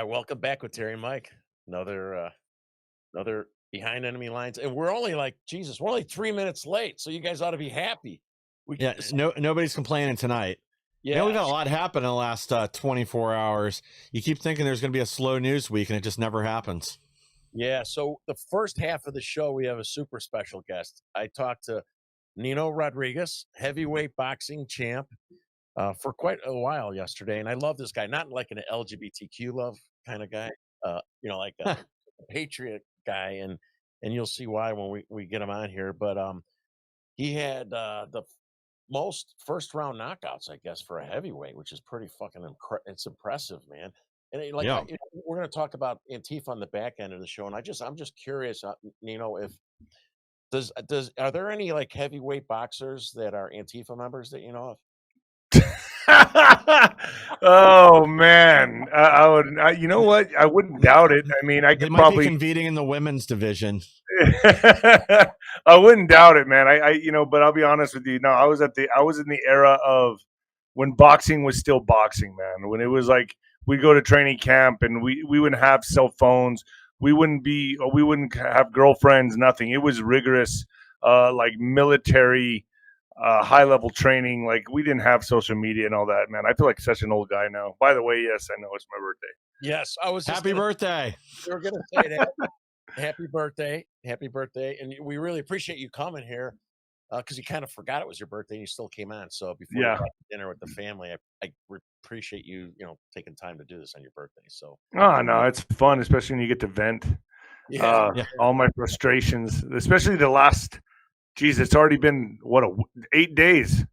welcome back with Terry and Mike. Another behind enemy lines, and we're only like Jesus. We're only 3 minutes late, so you guys ought to be happy. We Yeah, nobody's complaining tonight. yeah, We've had a lot happen in the last 24 hours. You keep thinking there's going to be a slow news week, and it just never happens. yeah. So the first half of the show, we have a super special guest. I talked to Nino Rodriguez, heavyweight boxing champ, for quite a while yesterday, and I love this guy. Not like an LGBTQ love kind of guy, like a patriot guy, and you'll see why when we get him on here. But he had the most first round knockouts, I guess, for a heavyweight, which is pretty fucking it's impressive, man. And Yeah. we're going to talk about Antifa on the back end of the show, and I'm just curious, Nino, if are there any like heavyweight boxers that are Antifa members that you know of? Oh man, I would. You know what? I wouldn't doubt it. I mean, I They could might probably be competing in the women's division. I wouldn't doubt it, man. But I'll be honest with you. No, I was in the era of when boxing was still boxing, man. When it was like we'd go to training camp and we wouldn't have cell phones. We wouldn't have girlfriends. Nothing. It was rigorous, like military. High level training. Like we didn't have social media and all that, man. I feel like such an old guy now. By the way, yes, I know it's my birthday. Yes, I was. Happy birthday! We were gonna say that. Happy birthday, and we really appreciate you coming here because you kind of forgot it was your birthday and you still came on. So before you had dinner with the family, I appreciate you, taking time to do this on your birthday. So oh no, it's fun, especially when you get to vent all my frustrations, especially the last. Geez, it's already been 8 days.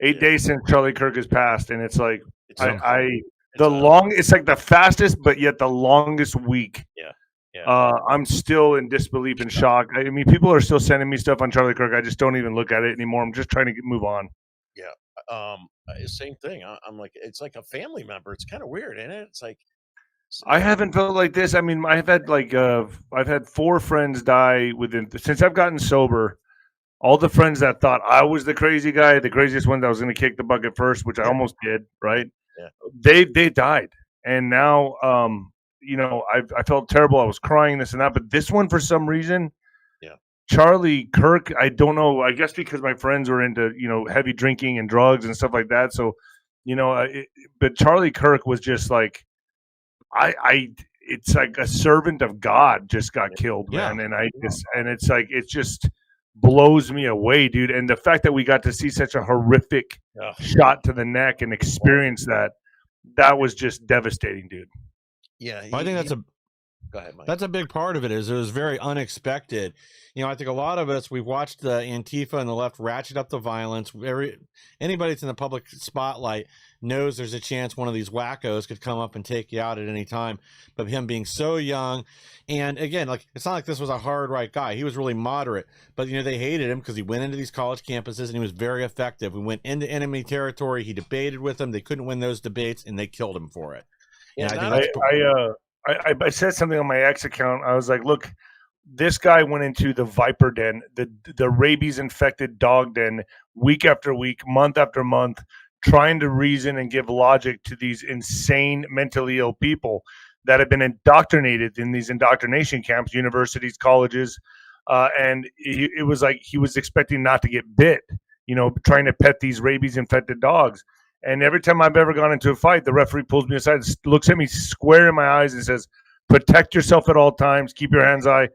8 days since Charlie Kirk has passed, and it's like it's like the fastest, but yet the longest week. Yeah. I'm still in disbelief and shock. I mean, people are still sending me stuff on Charlie Kirk. I just don't even look at it anymore. I'm just trying to move on. Yeah. Same thing. I'm like, it's like a family member. It's kind of weird, isn't it? It's like. I haven't felt like this. I mean, I've had 4 friends die since I've gotten sober. All the friends that thought I was the crazy guy, the craziest one that was going to kick the bucket first, which I almost did, right? Yeah. They died, and now I felt terrible. I was crying, this and that, but this one for some reason, Charlie Kirk. I don't know. I guess because my friends were into heavy drinking and drugs and stuff like that. So but Charlie Kirk was just like it's like a servant of God just got killed, man, and it's just blows me away, dude. And the fact that we got to see such a horrific shot to the neck and experience that was just devastating, dude. Yeah. I think Go ahead, Mike. That's a big part of it. It was very unexpected. I think a lot of us, we've watched the Antifa and the left ratchet up the violence. Anybody that's in the public spotlight knows there's a chance one of these wackos could come up and take you out at any time. But him being so young, and again, like it's not like this was a hard right guy. He was really moderate, but they hated him because he went into these college campuses and he was very effective. We went into enemy territory. He debated with them. They couldn't win those debates, and they killed him for it. I said something on my ex account. I was like, look, this guy went into the viper den, the rabies infected dog den, week after week, month after month, trying to reason and give logic to these insane mentally ill people that have been indoctrinated in these indoctrination camps, universities, colleges. And it was like he was expecting not to get bit, trying to pet these rabies infected dogs. And every time I've ever gone into a fight, the referee pulls me aside, looks at me square in my eyes and says, protect yourself at all times. Keep your hands high.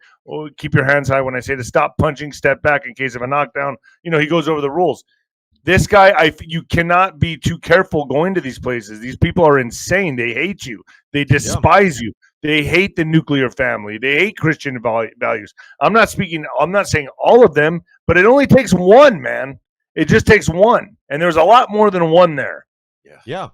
Keep your hands high when I say to stop punching, step back in case of a knockdown. He goes over the rules. This guy, you cannot be too careful going to these places. These people are insane. They hate you. They despise you. They hate the nuclear family. They hate Christian values. I'm not saying all of them, but it only takes one, man. It just takes one, and there's a lot more than one there. Yeah.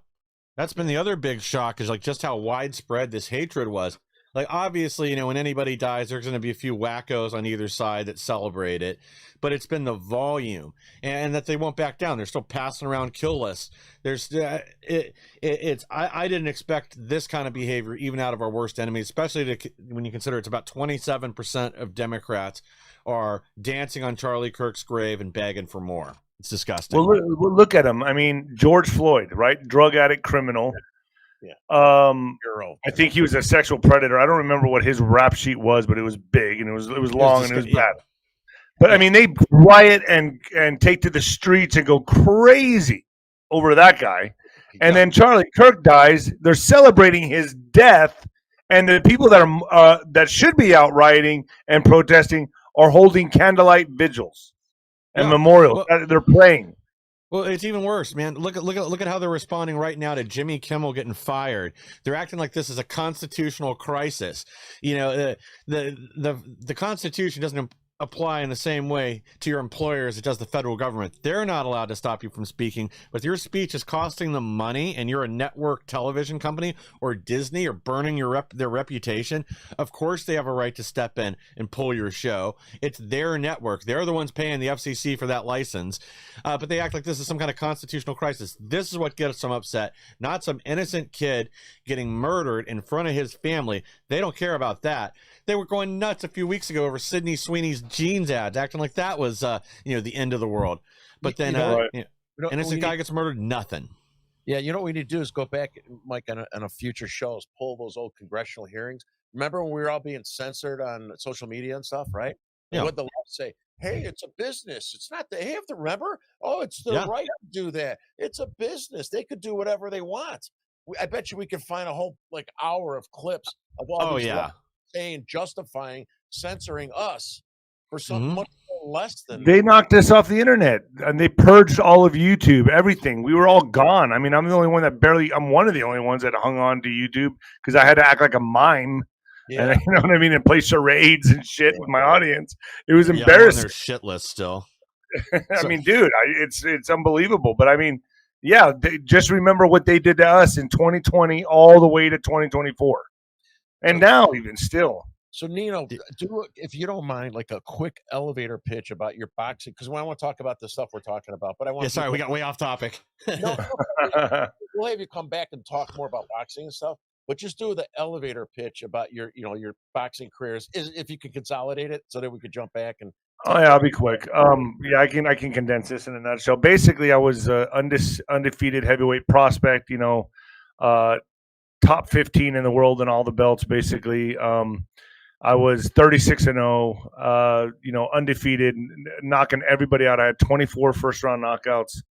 That's been the other big shock is like just how widespread this hatred was. Like obviously, when anybody dies, there's going to be a few wackos on either side that celebrate it, but it's been the volume and that they won't back down. They're still passing around kill lists. There's I didn't expect this kind of behavior even out of our worst enemies, especially when you consider it's about 27% of Democrats are dancing on Charlie Kirk's grave and begging for more. It's disgusting. Well, look at him. I mean, George Floyd, right? Drug addict, criminal. I think he was a sexual predator. I don't remember what his rap sheet was, but it was big and it was long and it was bad. But I mean, they riot and take to the streets and go crazy over that guy. And then Charlie Kirk dies. They're celebrating his death, and the people that are that should be out rioting and protesting are holding candlelight vigils and memorials. They're praying. Well, it's even worse, man. Look at how they're responding right now to Jimmy Kimmel getting fired. They're acting like this is a constitutional crisis. You know, the Constitution doesn't apply in the same way to your employer as it does the federal government. They're not allowed to stop you from speaking, but your speech is costing them money and you're a network television company or Disney or burning their reputation. Of course they have a right to step in and pull your show. It's their network. They're the ones paying the FCC for that license. But they act like this is some kind of constitutional crisis. This is what gets them upset, not some innocent kid getting murdered in front of his family. They don't care about that. They were going nuts a few weeks ago over Sydney Sweeney's jeans ads, acting like that was, the end of the world. But then, innocent guy gets murdered, nothing. Yeah, you know what we need to do is go back, Mike, on a future shows, pull those old congressional hearings. Remember when we were all being censored on social media and stuff, right? Yeah. What the left say? Hey, it's a business. It's not they have to remember. Oh, it's the right to do that. It's a business. They could do whatever they want. I bet you we could find a whole hour of clips of all these saying, justifying, censoring us for something much less than they knocked us off the internet and they purged all of YouTube, everything. We were all gone. I mean, I'm the only one that I'm one of the only ones that hung on to YouTube because I had to act like a mime. Yeah. And you know what I mean? And play charades and shit with my audience. It was embarrassing. Their shit list still. I mean, dude, it's unbelievable. But I mean, just remember what they did to us in 2020 all the way to 2024. And now even still. So Nino, do, if you don't mind, a quick elevator pitch about your boxing, because I want to talk about the stuff we're talking about. But I want. Sorry, we got way off topic. No, we'll have you come back and talk more about boxing and stuff. But just do the elevator pitch about your boxing careers. If you could consolidate it so that we could jump back and. Oh yeah, I'll be quick. I can condense this in a nutshell. Basically, I was undefeated heavyweight prospect. Top 15 in the world in all the belts. Basically, I was 36-0. Undefeated, knocking everybody out. I had 24 first round knockouts.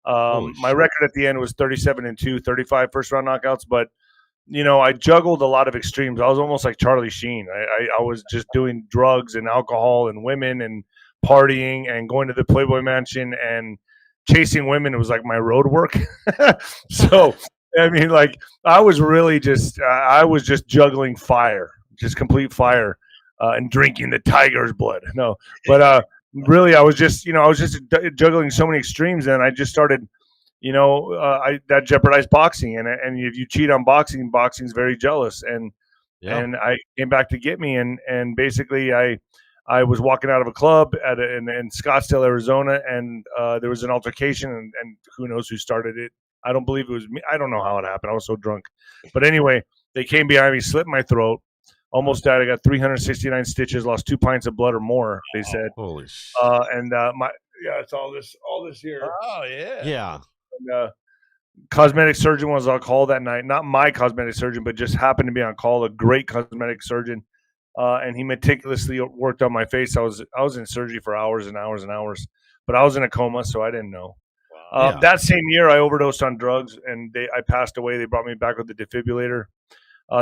My record at the end was 37-2, 35 first round knockouts. But I juggled a lot of extremes. I was almost like Charlie Sheen. I was just doing drugs and alcohol and women and partying and going to the Playboy Mansion and chasing women. It was like my road work. So, I mean, I was really just juggling fire, just complete fire, and drinking the tiger's blood. No, but really, I was just juggling so many extremes, and I just started. That jeopardized boxing, and if you cheat on boxing, boxing's very jealous, and I came back to get me, and basically I was walking out of a club in Scottsdale, Arizona, and there was an altercation, and who knows who started it. I don't believe it was me. I don't know how it happened. I was so drunk, but anyway, they came behind me, slit my throat, almost died. I got 369 stitches, lost 2 pints of blood or more. They said, "Holy shit!" It's all this here. Oh yeah, yeah. And, cosmetic surgeon was on call that night. Not my cosmetic surgeon, but just happened to be on call. A great cosmetic surgeon, and he meticulously worked on my face. I was in surgery for hours and hours and hours, but I was in a coma, so I didn't know. Wow. That same year, I overdosed on drugs, and I passed away. They brought me back with the defibrillator.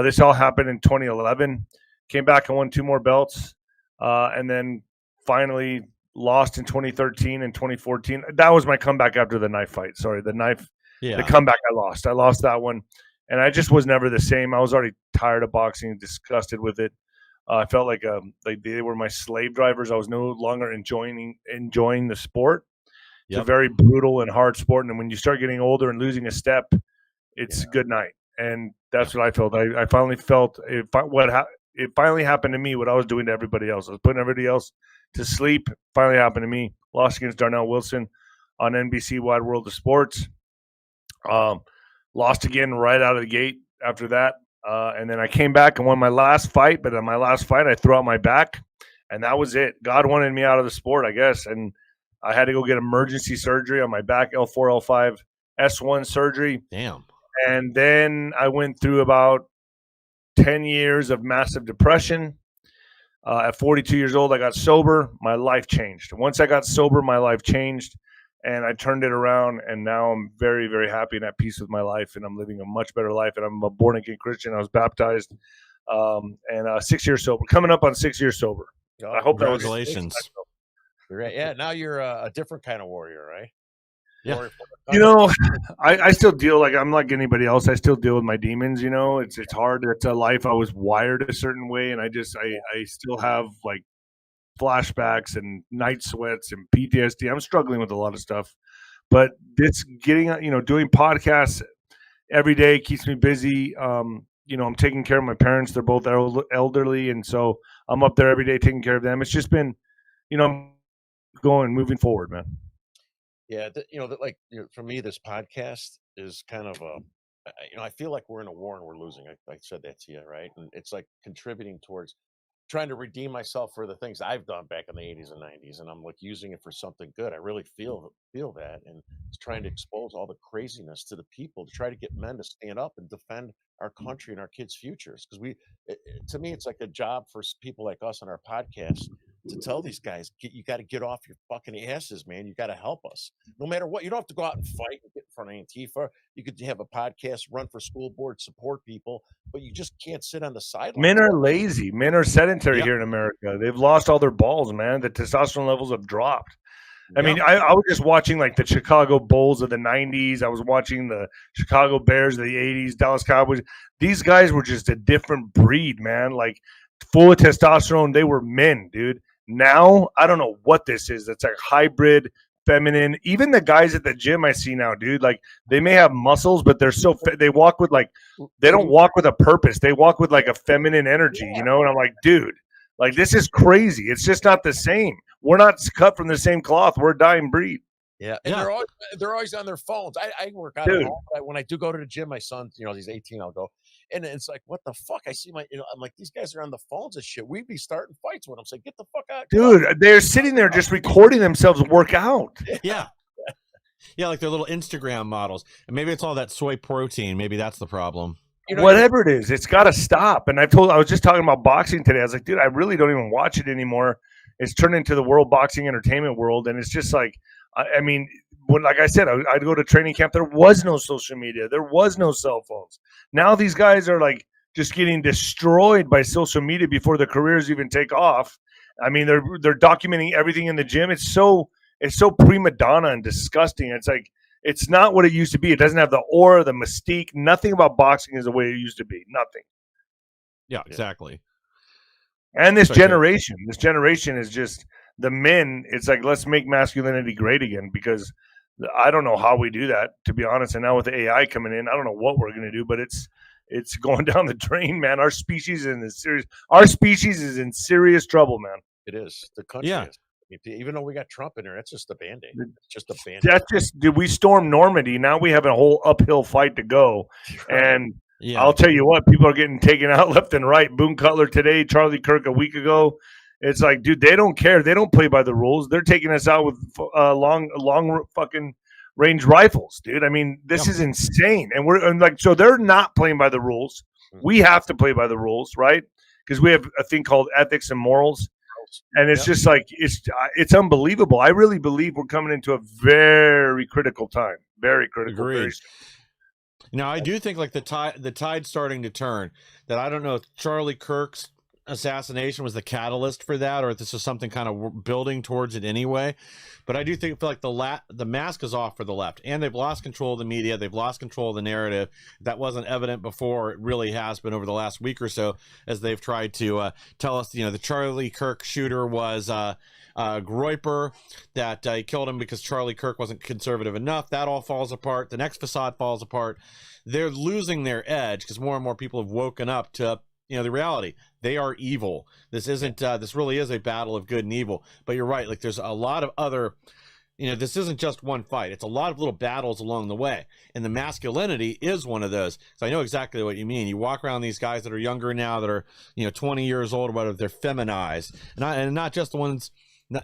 This all happened in 2011. Came back and won 2 more belts, and then finally lost in 2013 and 2014. That was my comeback after the knife fight. Sorry, the comeback I lost. I lost that one, and I just was never the same. I was already tired of boxing, disgusted with it. I felt like they were my slave drivers. I was no longer enjoying the sport. It's a very brutal and hard sport, and when you start getting older and losing a step, it's good night. And that's what I felt. I finally felt it finally happened to me what I was doing to everybody else. I was putting everybody else to sleep. Finally happened to me. Lost against Darnell Wilson on NBC Wide World of Sports. Lost again right out of the gate after that. And then I came back and won my last fight. But in my last fight, I threw out my back. And that was it. God wanted me out of the sport, I guess. And I had to go get emergency surgery on my back, L4, L5, S1 surgery. Damn. And then I went through about 10 years of massive depression. At 42 years old, I got sober. My life changed. Once I got sober, my life changed, and I turned it around. And now I'm very, very happy and at peace with my life, and I'm living a much better life. And I'm a born again Christian. I was baptized, and 6 years sober. Coming up on 6 years sober. Oh, I hope congratulations. Right. Yeah. Now you're a different kind of warrior, right? Yeah. Warrior for the You know, I still deal like I'm like anybody else. I still deal with my demons. You know, it's hard. It's a life. I was wired a certain way, and I still have like flashbacks and night sweats and PTSD. I'm struggling with a lot of stuff, but this getting doing podcasts every day keeps me busy. I'm taking care of my parents. They're both elderly, and so I'm up there every day taking care of them. It's just been, moving forward, man. Yeah, for me, this podcast is kind of I feel like we're in a war and we're losing. I said that to you, right? And it's like contributing towards trying to redeem myself for the things I've done back in the 80s and 90s, and I'm like using it for something good. I really feel that, and it's trying to expose all the craziness to the people to try to get men to stand up and defend our country and our kids' futures. Because to me, it's like a job for people like us on our podcast to tell these guys, you got to get off your fucking asses, man. You got to help us. No matter what, you don't have to go out and fight and get in front of Antifa. You could have a podcast, run for school board, support people, but you just can't sit on the sidelines. Men are lazy. Men are sedentary Yep. here in America. They've lost all their balls, man. The testosterone levels have dropped. I mean, I was just watching like the Chicago Bulls of the 90s. I was watching the Chicago Bears of the 80s, Dallas Cowboys. These guys were just a different breed, man. Like full of testosterone. They were men, dude. Now, I don't know what this is. It's like hybrid, feminine. Even the guys at the gym I see now, dude, like they may have muscles, but they're so they walk with like, they don't walk with a purpose. They walk with like a feminine energy, And I'm like, dude, like this is crazy. It's just not the same. We're not cut from the same cloth. We're a dying breed. Yeah, and they're always on their phones. I work out Dude. at home. When I do go to the gym, my son, he's 18. I'll go, and it's like, what the fuck? I see I'm like, these guys are on the phones and shit. We'd be starting fights with them. Say, get the fuck out, dude. They're sitting there just recording themselves work out. Yeah. Yeah, like they're little Instagram models, and maybe it's all that soy protein. Maybe that's the problem. Whatever it is, it's got to stop. And I was just talking about boxing today. I was like, dude, I really don't even watch it anymore. It's turned into the world boxing entertainment world, and it's just like, I mean, like I said, I'd go to training camp. There was no social media. There was no cell phones. Now these guys are like just getting destroyed by social media before their careers even take off. I mean, they're documenting everything in the gym. It's so prima donna and disgusting. It's like, it's not what it used to be. It doesn't have the aura, the mystique. Nothing about boxing is the way it used to be. Nothing. Yeah, exactly. And this generation is just the men. It's like, let's make masculinity great again, because I don't know how we do that, to be honest. And now with the AI coming in, I don't know what we're going to do, but it's going down the drain, man. Our species is in serious trouble, man. It is. The country is. Even though we got Trump in there, it's just a Band-Aid. It's just a Band-Aid. That's just, did we storm Normandy? Now we have a whole uphill fight to go. And I'll tell you what, people are getting taken out left and right. Boone Cutler today, Charlie Kirk a week ago. It's like, dude, they don't care. They don't play by the rules. They're taking us out with long fucking range rifles, dude. I mean, this is insane. And so they're not playing by the rules. We have to play by the rules, right? Because we have a thing called ethics and morals. And it's just like, it's unbelievable. I really believe we're coming into a very critical time. Very critical. Agreed. Now, I do think like the tide's starting to turn. That I don't know if Charlie Kirk's assassination was the catalyst for that, or if this is something kind of building towards it anyway. But I do feel like the mask is off for the left, and they've lost control of the media. They've lost control of the narrative. That wasn't evident before. It really has been over the last week or so, as they've tried to tell us, the Charlie Kirk shooter was Groyper, that he killed him because Charlie Kirk wasn't conservative enough. That all falls apart. The next facade falls apart. They're losing their edge because more and more people have woken up to the reality. They are evil. This isn't this really is a battle of good and evil. But you're right, like there's a lot of other, this isn't just one fight. It's a lot of little battles along the way, and the masculinity is one of those. So I know exactly what you mean. You walk around these guys that are younger now, that are 20 years old or whatever. They're feminized, and not just the ones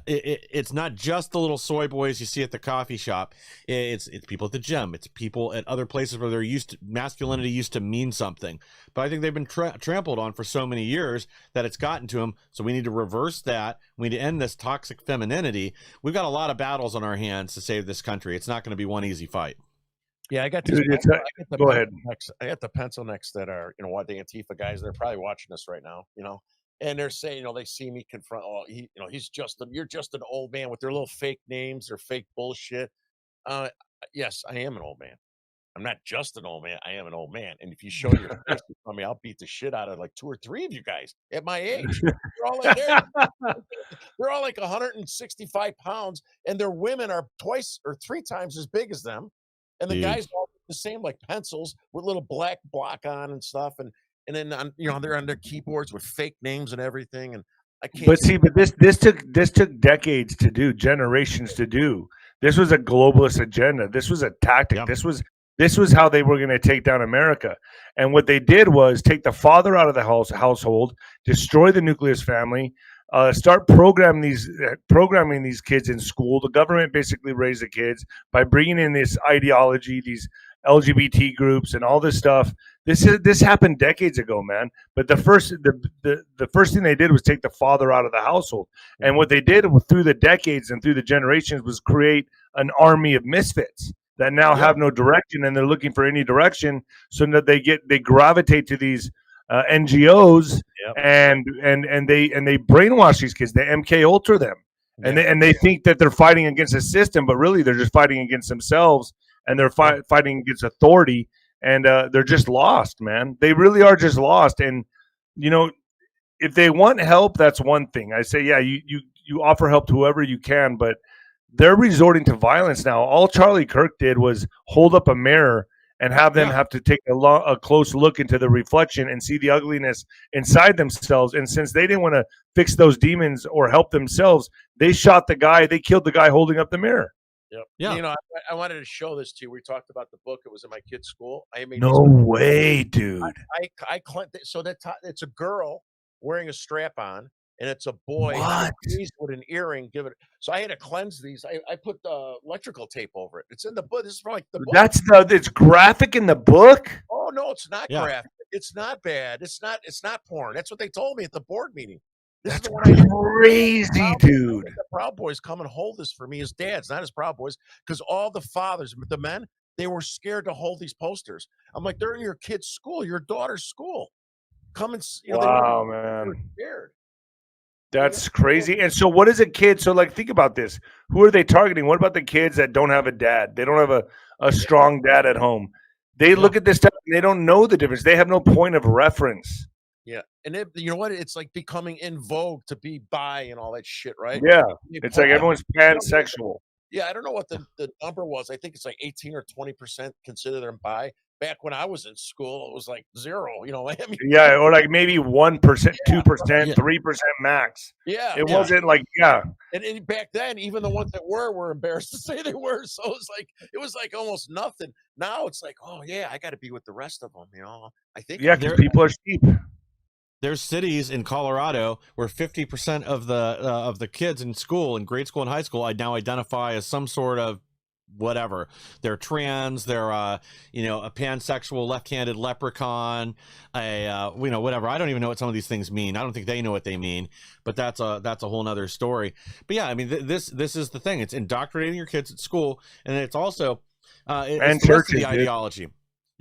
It's not just the little soy boys you see at the coffee shop. It's people at the gym. It's people at other places where masculinity used to mean something. But I think they've been trampled on for so many years that it's gotten to them. So we need to reverse that. We need to end this toxic femininity. We've got a lot of battles on our hands to save this country. It's not going to be one easy fight. Yeah, I got Go ahead. I got the pencil necks that are, what the Antifa guys. They're probably watching us right now, and they're saying, they see me confront. Oh, you're just an old man with their little fake names, their fake bullshit. Yes, I am an old man. I'm not just an old man. I am an old man. And if you show your face on me, I'll beat the shit out of like 2 or 3 of you guys at my age. They're all like 165 pounds, and their women are 2 or 3 times as big as them. And the guys all the same, like pencils with little black block on and stuff. And then they're on their keyboards with fake names and everything. And I can't. But this took decades to do, generations to do. This was a globalist agenda. This was a tactic. Yep. This was how they were going to take down America. And what they did was take the father out of the household, destroy the nucleus family, start programming these kids in school. The government basically raised the kids by bringing in this ideology, these LGBT groups, and all this stuff. This happened decades ago, man. But the first thing they did was take the father out of the household. And what they did through the decades and through the generations was create an army of misfits that now have no direction, and they're looking for any direction, so that they gravitate to these NGOs, and they brainwash these kids. They MK Ultra them, and they think that they're fighting against a system, but really they're just fighting against themselves, and they're fighting against authority, and they're just lost, man. They really are just lost. And if they want help, that's one thing. I say, you offer help to whoever you can, but they're resorting to violence now. All Charlie Kirk did was hold up a mirror and have them have to take a close look into the reflection and see the ugliness inside themselves. And since they didn't want to fix those demons or help themselves, they shot the guy. They killed the guy holding up the mirror. Yep. Yeah. I wanted to show this to you. We talked about the book. It was in my kid's school. No way, dude. So it's a girl wearing a strap on, and it's a boy with an earring. So I had to cleanse these. I put the electrical tape over it. It's in the book. This is from like the book. It's graphic in the book. Oh no, it's not graphic. It's not bad. It's not porn. That's what they told me at the board meeting. That's crazy, dude. The Proud Boys come and hold this for me. His dad's not his Proud Boys, because all the fathers, the men, they were scared to hold these posters. I'm like, they're in your kid's school, your daughter's school. Come and wow, man. They were scared. That's crazy. And so what is a kid? So think about this. Who are they targeting? What about the kids that don't have a dad? They don't have a strong dad at home. They look at this stuff and they don't know the difference. They have no point of reference. Yeah. And you know what? It's like becoming in vogue to be bi and all that shit, right? Yeah. It's like everyone's pansexual. Yeah. I don't know what the number was. I think it's like 18 or 20% consider them bi. Back when I was in school, it was like 0, Yeah, or like maybe 1%, 2%, 3% max. Yeah. It wasn't like, And back then, even the ones that were embarrassed to say they were. So it was like almost nothing. Now it's like, oh yeah, I got to be with the rest of them, I think. Yeah, because people are cheap. There's cities in Colorado where 50% of the kids in school, in grade school and high school, I now identify as some sort of whatever. They're trans, they're a pansexual left-handed leprechaun, whatever. I don't even know what some of these things mean. I don't think they know what they mean, but that's a whole nother story. But yeah, I mean, this is the thing. It's indoctrinating your kids at school, and it's also it's the ideology.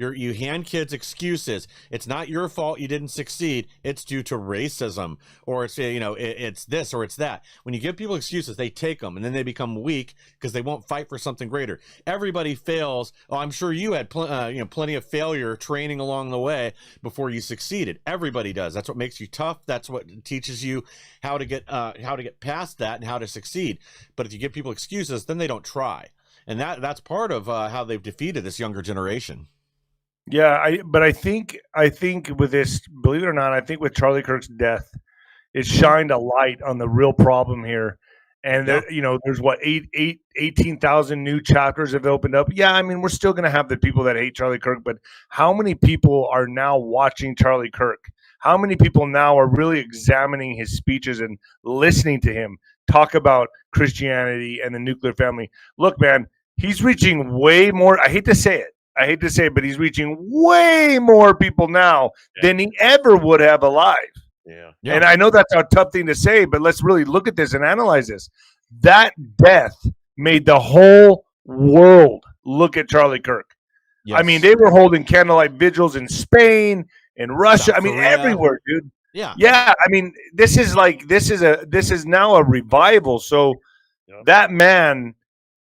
You hand kids excuses. It's not your fault you didn't succeed. It's due to racism, or it's it's this or it's that. When you give people excuses, they take them and then they become weak because they won't fight for something greater. Everybody fails. Oh, I'm sure you had plenty of failure training along the way before you succeeded. Everybody does. That's what makes you tough. That's what teaches you how to get past that and how to succeed. But if you give people excuses, then they don't try, and that's part of how they've defeated this younger generation. Yeah, I think with this, believe it or not, I think with Charlie Kirk's death, it shined a light on the real problem here. And there's 18,000 new chapters have opened up. Yeah, I mean, we're still going to have the people that hate Charlie Kirk, but how many people are now watching Charlie Kirk? How many people now are really examining his speeches and listening to him talk about Christianity and the nuclear family? Look, man, he's reaching way more. I hate to say it, but he's reaching way more people now than he ever would have alive. Yeah. And I know that's a tough thing to say, but let's really look at this and analyze this. That death made the whole world look at Charlie Kirk. Yes. I mean, they were holding candlelight vigils in Spain, in Russia. South I mean, Korea. everywhere, dude. Yeah. Yeah. I mean, this is now a revival. So that man,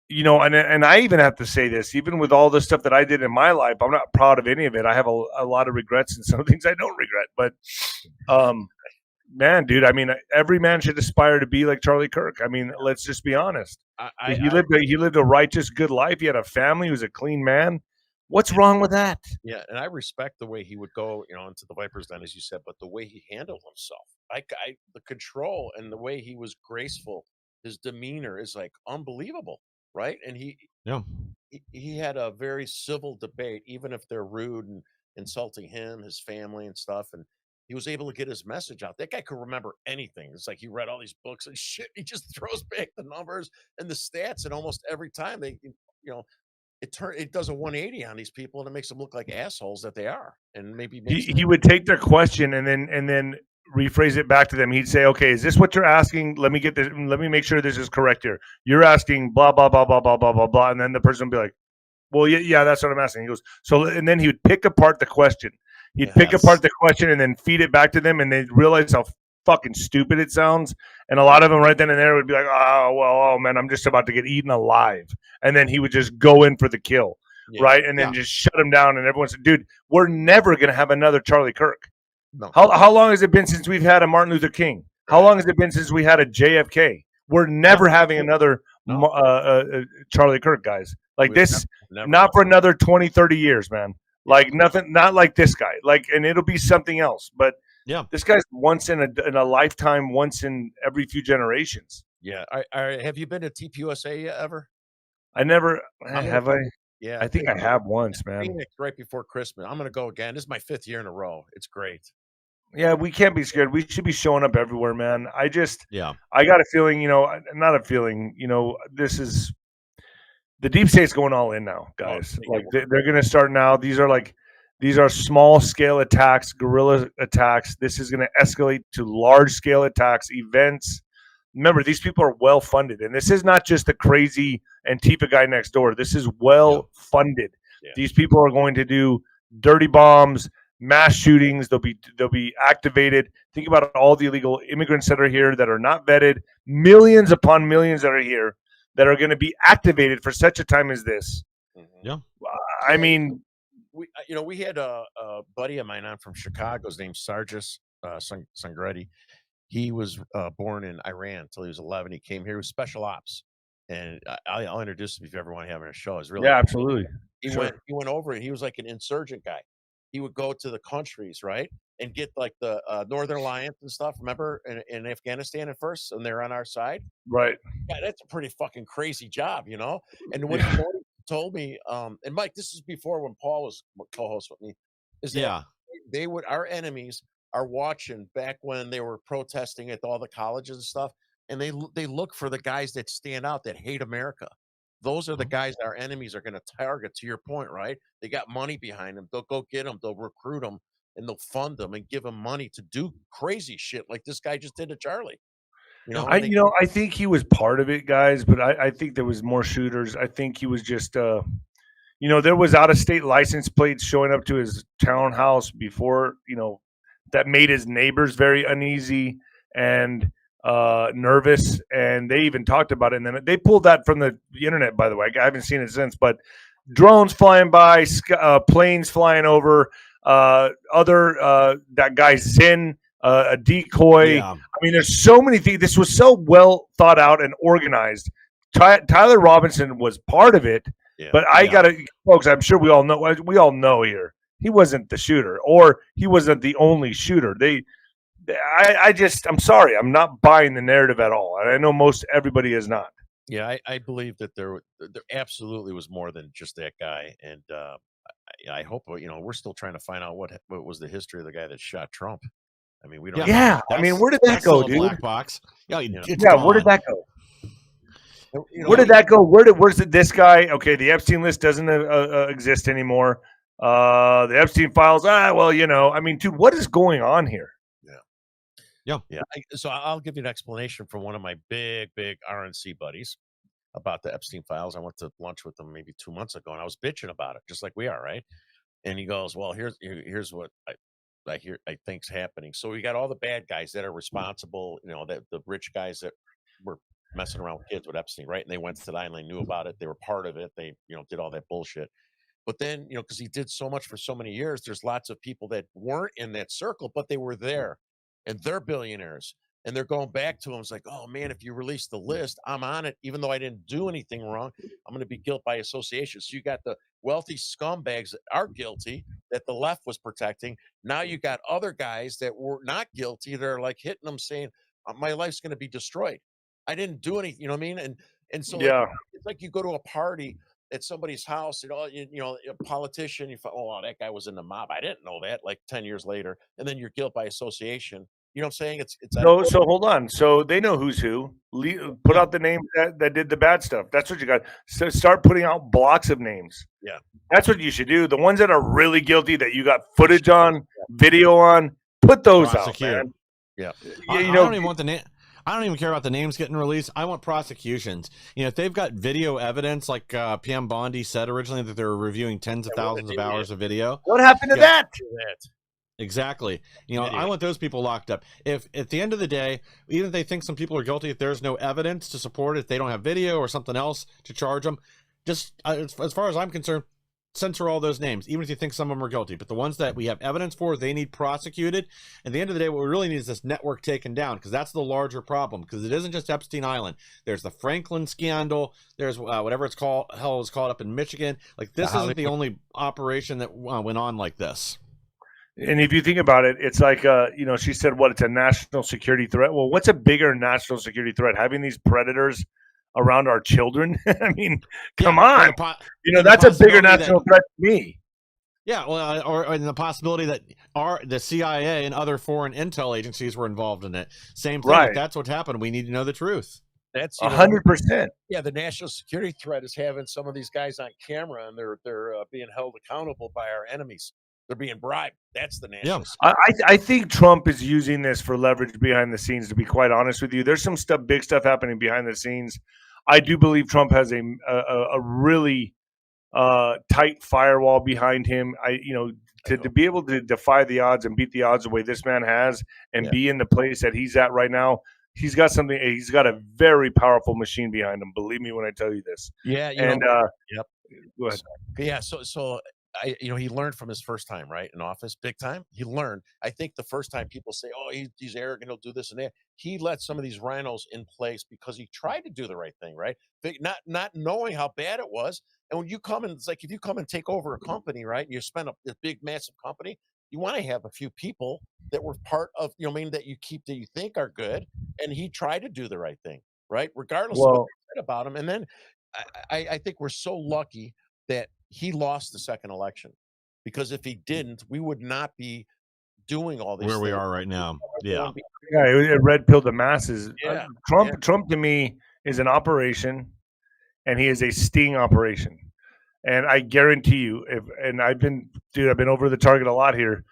you know, and I even have to say this, even with all the stuff that I did in my life, I'm not proud of any of it. I have a lot of regrets and some things I don't regret. But, man, dude, I mean, every man should aspire to be like Charlie Kirk. I mean, let's just be honest. He lived a righteous, good life. He had a family. He was a clean man. What's wrong with that? Yeah, and I respect the way he would go, you know, into the Viper's Den, as you said, but the way he handled himself, the control and the way he was graceful, his demeanor is like unbelievable, right? And he had a very civil debate, even if they're rude and insulting him, his family, and stuff, and he was able to get his message out. That guy could remember anything. It's like he read all these books and shit. He just throws back the numbers and the stats, and almost every time it does a 180 on these people, and it makes them look like assholes that they are. And maybe he would take their question and then rephrase it back to them. He'd say, "Okay, is this what you're asking? Let me get this. Let me make sure this is correct here. You're asking blah blah blah blah blah blah blah blah." And then the person would be like, "Well, yeah, that's what I'm asking." He goes, "So," and then he would pick apart the question. He'd pick apart the question and then feed it back to them, and they'd realize how fucking stupid it sounds. And a lot of them right then and there would be like, oh man, I'm just about to get eaten alive. And then he would just go in for the kill, right? And then just shut him down. And everyone said, dude, we're never going to have another Charlie Kirk. No. How long has it been since we've had a Martin Luther King? How long has it been since we had a JFK? We're never having another Charlie Kirk, guys. Like this, not for another 20, 30 years, man. Like nothing, not like this guy. Like, and it'll be something else. But this guy's once in a lifetime, once in every few generations. Yeah. Have you been to TPUSA ever? I never have. Yeah, I think I have once, man. Phoenix right before Christmas. I'm gonna go again. This is my 5th year in a row. It's great. Yeah, we can't be scared. We should be showing up everywhere, man. I got a feeling, not a feeling, this is the deep state's going all in now, guys. Like they're going to start now. These are small scale attacks, guerrilla attacks. This is going to escalate to large scale attacks, events. Remember, these people are well funded, and this is not just the crazy Antifa guy next door. This is well funded. Yeah. These people are going to do dirty bombs, mass shootings. They'll be activated. Think about all the illegal immigrants that are here that are not vetted. Millions upon millions that are here that are going to be activated for such a time as this. Yeah, I mean, we had a buddy of mine on from Chicago. His name's Sargis Sangretti. He was born in Iran until he was 11. He came here with special ops, and I'll introduce him if you ever want to have him on a show. It's really absolutely. He went over and he was like an insurgent guy. He would go to the countries, right, and get like the Northern Alliance and stuff. Remember in Afghanistan at first, and they're on our side, right? Yeah, that's a pretty fucking crazy job, And what he told me, and Mike, this is before when Paul was co-host with me, is that our enemies are watching back when they were protesting at all the colleges and stuff, and they look for the guys that stand out that hate America. Those are the guys our enemies are going to target. To your point, right? They got money behind them. They'll go get them. They'll recruit them, and they'll fund them and give them money to do crazy shit like this guy just did to Charlie. I think he was part of it, guys, but I think there was more shooters. I think he was just, there was out-of-state license plates showing up to his townhouse before, that made his neighbors very uneasy and nervous, and they even talked about it. And then they pulled that from the internet, by the way. I haven't seen it since, but drones flying by, planes flying over, that guy Zen, a decoy. Yeah. I mean, there's so many things. This was so well thought out and organized. Tyler Robinson was part of it, but folks, I'm sure we all know here, he wasn't the shooter, or he wasn't the only shooter. I'm sorry, I'm not buying the narrative at all. And I know most everybody is not. Yeah, I believe that there absolutely was more than just that guy. And I hope we're still trying to find out what was the history of the guy that shot Trump. I mean, we don't. Yeah, I mean, where did that go, dude? Black box. Yeah, it's yeah. gone. Where did that go? Where did that go? Where's this guy? Okay, the Epstein list doesn't exist anymore. The Epstein files. Well, I mean, dude, what is going on here? Yeah. So I'll give you an explanation from one of my big RNC buddies about the Epstein files. I went to lunch with him maybe 2 months ago, and I was bitching about it, just like we are, right? And he goes, "Well, here's what I think's happening. So we got all the bad guys that are responsible, that the rich guys that were messing around with kids with Epstein, right? And they went to the island, they knew about it, they were part of it, they did all that bullshit. But then because he did so much for so many years, there's lots of people that weren't in that circle, but they were there, and they're billionaires." And they're going back to him. It's like, oh man, if you release the list, I'm on it. Even though I didn't do anything wrong, I'm going to be guilt by association. So you got the wealthy scumbags that are guilty that the left was protecting. Now you got other guys that were not guilty. They're like hitting them saying, my life's going to be destroyed. I didn't do anything. You know what I mean? And so it's like you go to a party at somebody's house, a politician, you thought, oh, that guy was in the mob. I didn't know that, like 10 years later. And then you're guilt by association. You know what I'm saying? It's so hold on. So they know who's who. Put out the names that did the bad stuff. That's what you got. So start putting out blocks of names. Yeah. That's what you should do. The ones that are really guilty that you got footage on, video on, put those out, man. Yeah. I don't even want the name. I don't even care about the names getting released. I want prosecutions. If they've got video evidence, like PM Bondi said originally that they were reviewing tens of thousands of hours of video. What happened to that? Exactly. I want those people locked up. If at the end of the day, even if they think some people are guilty, if there's no evidence to support it, if they don't have video or something else to charge them, just as far as I'm concerned, censor all those names, even if you think some of them are guilty. But the ones that we have evidence for, they need prosecuted. At the end of the day, what we really need is this network taken down, because that's the larger problem, because it isn't just Epstein Island. There's the Franklin scandal. There's whatever it's called up in Michigan. Like, this isn't the only operation that went on like this. And if you think about it, it's like, she said, it's a national security threat. Well, what's a bigger national security threat? Having these predators around our children? I mean, come on. That's a bigger national threat to me. Yeah, well, or the possibility that the CIA and other foreign intel agencies were involved in it. Same thing. Right. If that's what happened, we need to know the truth. That's 100%. Yeah, the national security threat is having some of these guys on camera, and they're being held accountable by our enemies. They're being bribed. That's the national. Yeah. I think Trump is using this for leverage behind the scenes, to be quite honest with you. There's some big stuff happening behind the scenes. I do believe Trump has a really tight firewall behind him. To be able to defy the odds and beat the odds the way this man has, and be in the place that he's at right now, he's got something. He's got a very powerful machine behind him. Believe me when I tell you this. Yeah. Yep. Go ahead. Yeah. So he learned from his first time, right, in office, big time. He learned. I think the first time people say, "Oh, he's arrogant, he'll do this and that," he let some of these rhinos in place because he tried to do the right thing, right? Not knowing how bad it was. And when you come in, it's like if you come and take over a company, right, and you spend a big, massive company, you want to have a few people that were part of, that you keep, that you think are good. And he tried to do the right thing, right, regardless of what they said about him. And then I think we're so lucky that he lost the second election, because if he didn't, we would not be doing all these where things we are right now. Yeah. It red pilled the masses. Yeah. Trump to me is an operation, and he is a sting operation. And I guarantee you, I've been over the target a lot here.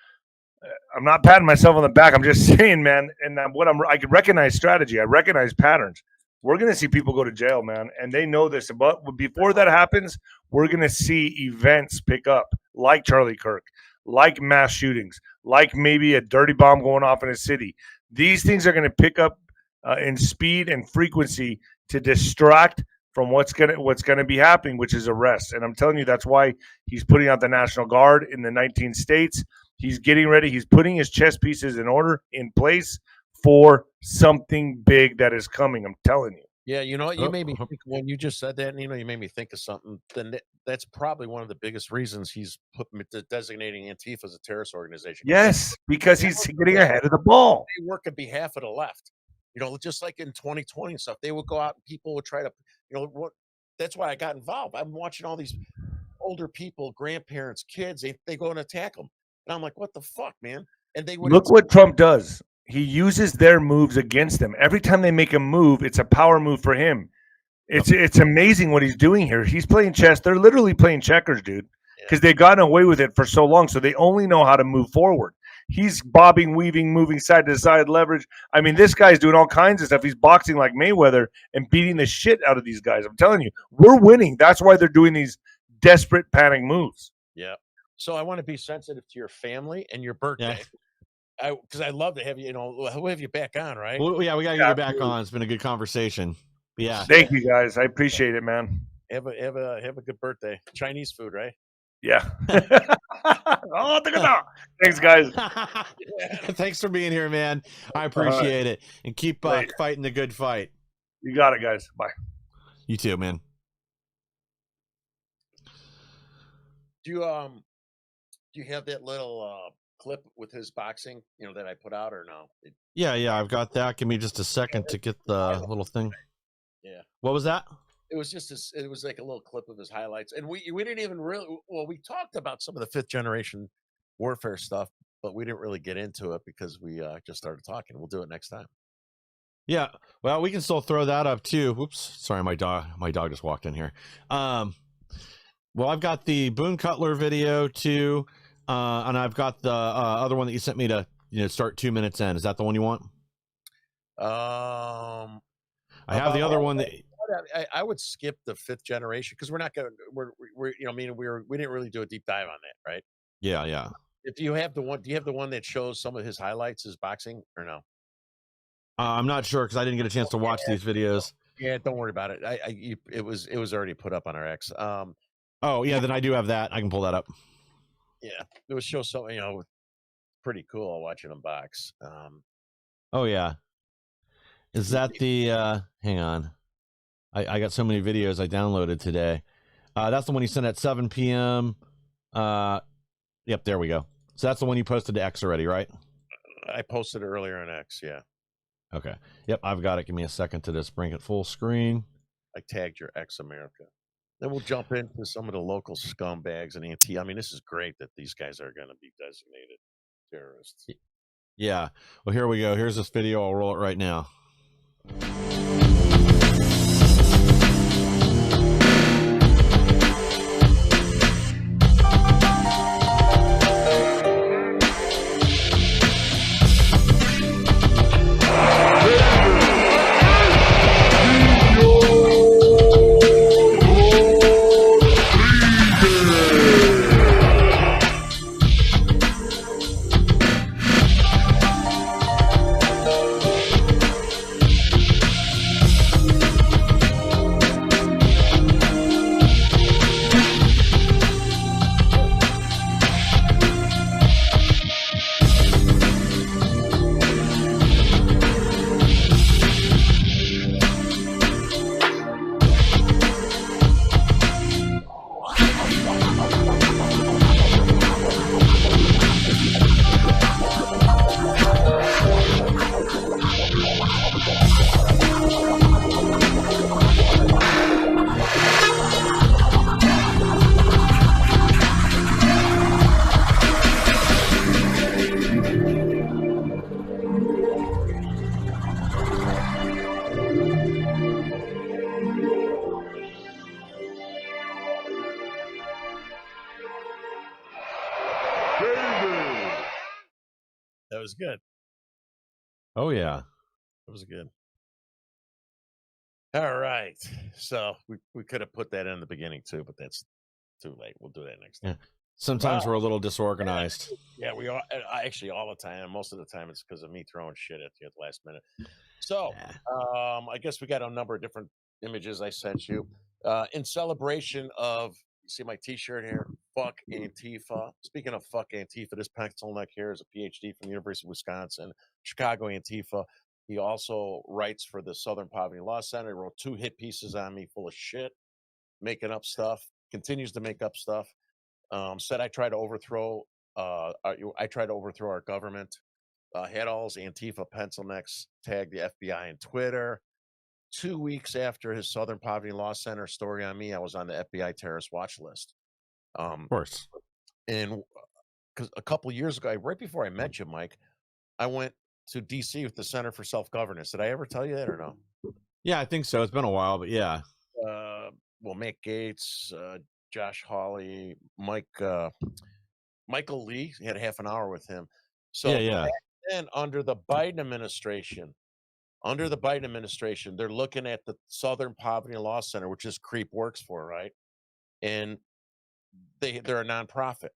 I'm not patting myself on the back. I'm just saying, man. And I can recognize strategy. I recognize patterns. We're going to see people go to jail, man, and they know this. But before that happens, we're going to see events pick up, like Charlie Kirk, like mass shootings, like maybe a dirty bomb going off in a city. These things are going to pick up in speed and frequency to distract from what's going to be happening, which is arrests. And I'm telling you, that's why he's putting out the National Guard in the 19 states. He's getting ready. He's putting his chess pieces in place for something big that is coming. I'm telling you. Yeah, you made me think when you just said that, you made me think of something. Then that's probably one of the biggest reasons he's designating Antifa as a terrorist organization. Yes, because he's getting ahead of the ball. They work on behalf of the left. Just like in 2020 and stuff, they would go out and people would try to, that's why I got involved. I'm watching all these older people, grandparents, kids, they go and attack them. And I'm like, what the fuck, man? And they would Look what Trump does. He uses their moves against them. Every time they make a move, it's a power move for him. It's amazing what he's doing here. He's playing chess. They're literally playing checkers, dude, because they've gotten away with it for so long. So they only know how to move forward. He's bobbing, weaving, moving side to side, leverage. I mean, this guy's doing all kinds of stuff. He's boxing like Mayweather and beating the shit out of these guys. I'm telling you, we're winning. That's why they're doing these desperate panic moves. Yeah. So I want to be sensitive to your family and your birthday. Because I love to have you, we'll have you back on, right? Well, yeah, we got to get you back on. It's been a good conversation. Yeah. Thank you, guys. I appreciate it, man. Have a good birthday. Chinese food, right? Yeah. Oh, thanks, guys. Thanks for being here, man. I appreciate it. And keep fighting the good fight. You got it, guys. Bye. You too, man. Do you have that little clip with his boxing, that I put out, or no? Yeah, I've got that. Give me just a second to get the little thing. Yeah. What was that? It was it was like a little clip of his highlights, and we didn't even we talked about some of the 5th generation warfare stuff, but we didn't really get into it because we just started talking. We'll do it next time. Yeah, well, we can still throw that up too. Whoops, sorry, my dog just walked in here. Well, I've got the Boone Cutler video too, and I've got the other one that you sent me to start 2 minutes in. Is that the one you want? I have the other one that. I would skip the 5th generation because we're not going. We didn't really do a deep dive on that, right? Yeah. If you have the one, do you have the one that shows some of his highlights, his boxing, or no? I'm not sure because I didn't get a chance to watch these videos. Yeah, don't worry about it. It was already put up on our X. Oh yeah, then I do have that. I can pull that up. Yeah, it was show something pretty cool watching him box. Oh yeah, is that the? Hang on. I got so many videos I downloaded today. That's the one you sent at 7 p.m. Yep, there we go. So that's the one you posted to X already, right? I posted it earlier on X, yeah. Okay. Yep, I've got it. Give me a second to just bring it full screen. I tagged your X America. Then we'll jump into some of the local scumbags and Antifa. I mean, this is great that these guys are going to be designated terrorists. Yeah. Well, here we go. Here's this video. I'll roll it right now. That was good. Oh, yeah. That was good. All right. So we could have put that in the beginning too, but that's too late. We'll do that next time. Yeah. Sometimes we're a little disorganized. Yeah, we are actually all the time. Most of the time it's because of me throwing shit at you at the last minute. So I guess we got a number of different images I sent you. In celebration of, you see my t-shirt here, fuck Antifa. Speaking of fuck Antifa, this pencil neck here is a PhD from the University of Wisconsin, Chicago Antifa. He also writes for the Southern Poverty Law Center. He wrote 2 hit pieces on me full of shit, making up stuff, continues to make up stuff. Said I tried to overthrow our government. Had all his Antifa pencil necks, tagged the FBI and Twitter. 2 weeks after his Southern Poverty Law Center story on me, I was on the FBI terrorist watch list. Um, Of course. and because a couple years ago, right before I met you, Mike, I went to DC with the Center for Self-Governance. Did I ever tell you that or no? Yeah, I think so. It's been a while, but yeah. Well, Matt Gates, Josh Hawley, Michael Lee, had half an hour with him. Yeah, So yeah. back then, under the Biden administration, they're looking at the Southern Poverty Law Center, which this creep works for, right? And they're a nonprofit.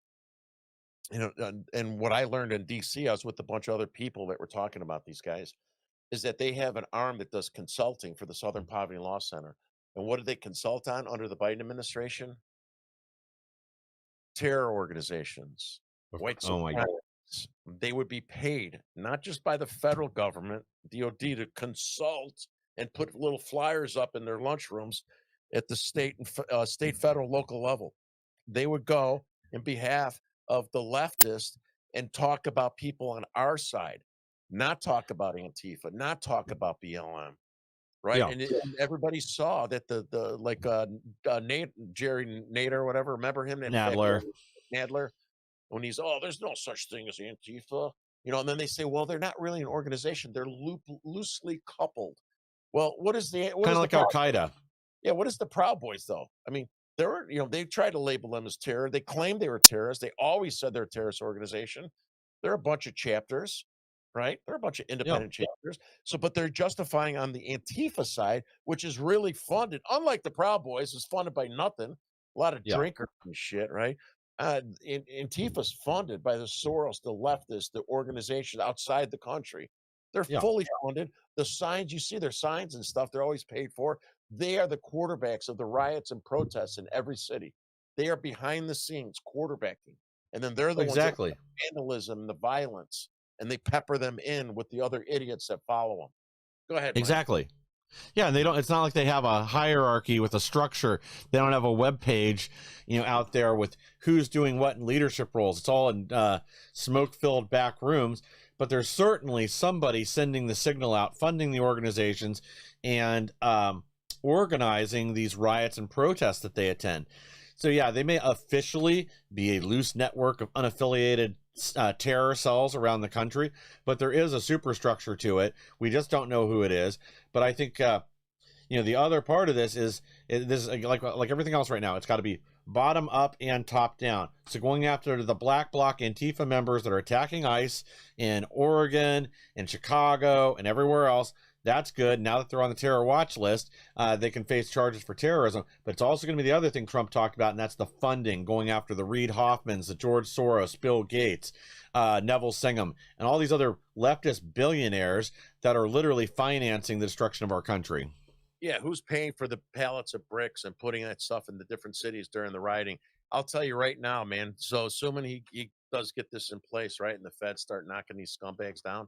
And what I learned in DC, I was with a bunch of other people that were talking about these guys, is that they have an arm that does consulting for the Southern Poverty Law Center. And what did they consult on under the Biden administration? Terror organizations, white Oh my God. supremacists. They would be paid not just by the federal government, DOD, to consult and put little flyers up in their lunchrooms at the state, federal, local level. They would go in behalf of the leftists and talk about people on our side, not talk about Antifa, not talk about BLM. Right, Yeah. and everybody saw that the like, Jerry Nader or whatever, remember him, that fat Nadler. Nadler? When he's, "Oh, there's no such thing as Antifa," and then they say, "Well, they're not really an organization, they're loosely coupled." Well, what is Kind the of like Proud Al-Qaeda. yeah, what is the Proud Boys, though? I mean, they tried to label them as terror, they claimed they were terrorists, they always said they're a terrorist organization. They're a bunch of chapters, right? They're a bunch of Yeah. independent chapters. So, but they're justifying on the Antifa side, which is really funded, unlike the Proud Boys, is funded by nothing. A lot of Yeah. drinkers and shit, right? Antifa's funded by the Soros, the leftists, the organizations outside the country. They're Yeah. fully funded. The signs, you see their signs and stuff, they're always paid for. They are the quarterbacks of the riots and protests in every city. They are behind the scenes quarterbacking. And then they're the ones that Exactly. vandalism, the violence, and they pepper them in with the other idiots that follow them. Go ahead, Mike. Exactly. Yeah, and it's not like they have a hierarchy with a structure. They don't have a web page, out there with who's doing what in leadership roles. It's all in smoke-filled back rooms, but there's certainly somebody sending the signal out, funding the organizations, and organizing these riots and protests that they attend. So yeah, they may officially be a loose network of unaffiliated terror cells around the country, but there is a superstructure to it. We just don't know who it is. But I think the other part of this is like everything else right now. It's got to be bottom up and top down. So going after the Black Bloc Antifa members that are attacking ICE in Oregon and Chicago and everywhere else. That's good. Now that they're on the terror watch list, they can face charges for terrorism. But it's also going to be the other thing Trump talked about, and that's the funding, going after the Reid Hoffmans, the George Soros, Bill Gates, Neville Singham, and all these other leftist billionaires that are literally financing the destruction of our country. Yeah, who's paying for the pallets of bricks and putting that stuff in the different cities during the rioting? I'll tell you right now, man. So assuming he does get this in place, right, and the feds start knocking these scumbags down,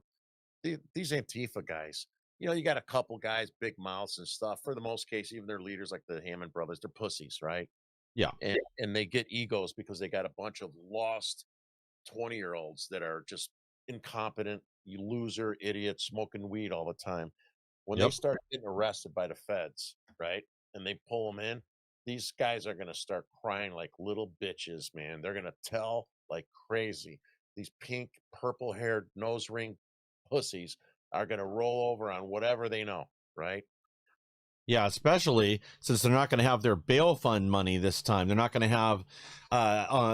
these Antifa guys, you got a couple guys, big mouths and stuff. For the most case, even their leaders, like the Hammond brothers, they're pussies, right? Yeah. And they get egos because they got a bunch of lost 20-year-olds that are just incompetent, you loser, idiots, smoking weed all the time. When they Yep. start getting arrested by the feds, right, and they pull them in, these guys are going to start crying like little bitches, man. They're going to tell like crazy. These pink, purple-haired, nose ring pussies are going to roll over on whatever they know, right? Yeah, especially since they're not going to have their bail fund money this time. They're not going to have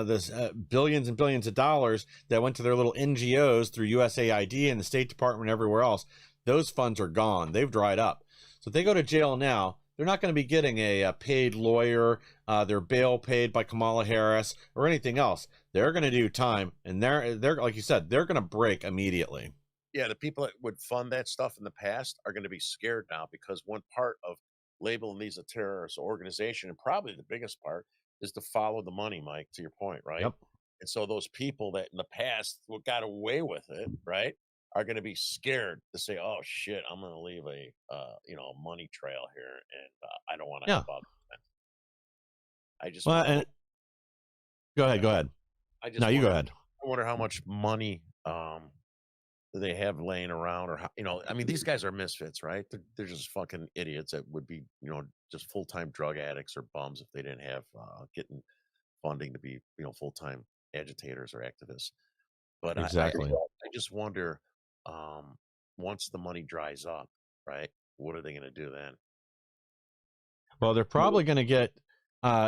this billions and billions of dollars that went to their little NGOs through USAID and the State Department and everywhere else. Those funds are gone. They've dried up. So if they go to jail now, they're not going to be getting a paid lawyer, their bail paid by Kamala Harris or anything else. They're going to do time, and they're like you said, they're going to break immediately. Yeah, the people that would fund that stuff in the past are going to be scared now, because one part of labeling these a terrorist organization, and probably the biggest part, is to follow the money, Mike, to your point, right? Yep. And so those people that in the past got away with it, right, are going to be scared to say, "Oh shit, I'm going to leave a money trail here, and I don't want to Yeah. help out." I just Well, wonder, and go ahead. Go ahead. I just No, you go wonder, ahead. I wonder how much money do they have laying around, or how, I mean, these guys are misfits, right? They're just fucking idiots that would be, just full-time drug addicts or bums if they didn't have getting funding to be, full-time agitators or activists. But Exactly. I just wonder, once the money dries up, right? What are they going to do then? Well, they're probably going to get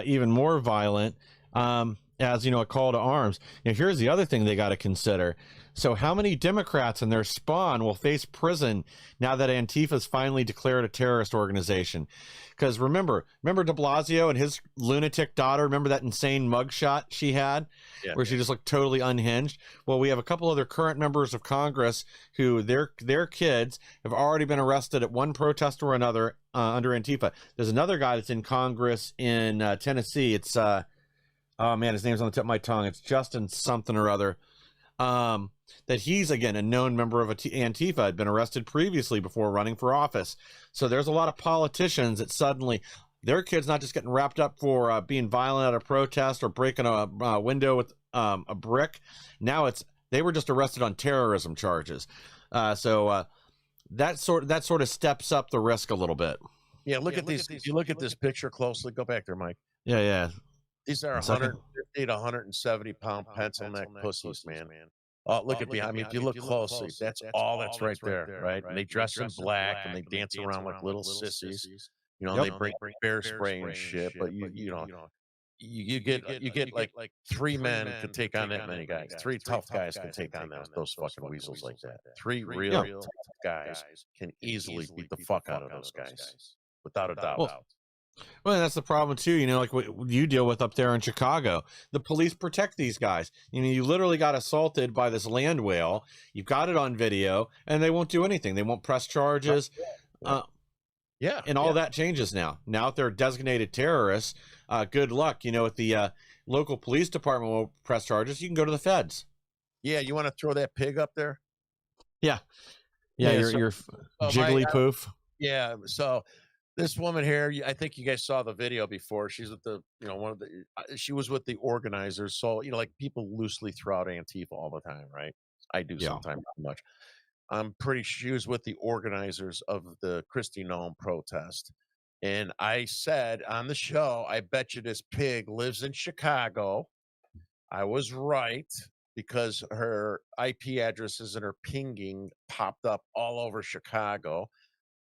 even more violent as, a call to arms. Here's the other thing they got to consider. So how many Democrats and their spawn will face prison now that Antifa's finally declared a terrorist organization? Because remember de Blasio and his lunatic daughter, remember that insane mugshot she had where she just looked totally unhinged? Well, we have a couple other current members of Congress who their kids have already been arrested at one protest or another under Antifa. There's another guy that's in Congress in Tennessee. It's oh man, his name's on the tip of my tongue. It's Justin something or other. That he's, again, a known member of Antifa, had been arrested previously before running for office. So there's a lot of politicians that suddenly their kids not just getting wrapped up for being violent at a protest or breaking a window with a brick. Now they were just arrested on terrorism charges. So that sort of steps up the risk a little bit. Yeah, look at these. If you look at this picture closely, go back there, Mike. Yeah. These are 150 to 170 pound pencil neck pussies, man. Oh, look at behind me. If you look closely, that's all that's right there, right? And they dress in black and they dance around like little sissies. They bring bear spray and shit. But you get like 3 men could take on that many guys. 3 tough guys could take on those fucking weasels like that. 3 real tough guys can easily beat the fuck out of those guys, without a doubt. Well, that's the problem too. Like what you deal with up there in Chicago. The police protect these guys. You literally got assaulted by this land whale. You've got it on video, and they won't do anything. They won't press charges. And all that changes now. Now, if they're designated terrorists, good luck. If the local police department will press charges, you can go to the feds. Yeah, you want to throw that pig up there? Yeah. Your jiggly poof. Yeah. So this woman here, I think you guys saw the video before. She's with the, she was with the organizers. So, like people loosely throw out Antifa all the time, right? I do sometimes too much. I'm pretty sure she was with the organizers of the Kristi Noem protest. And I said on the show, I bet you this pig lives in Chicago. I was right, because her IP addresses and her pinging popped up all over Chicago.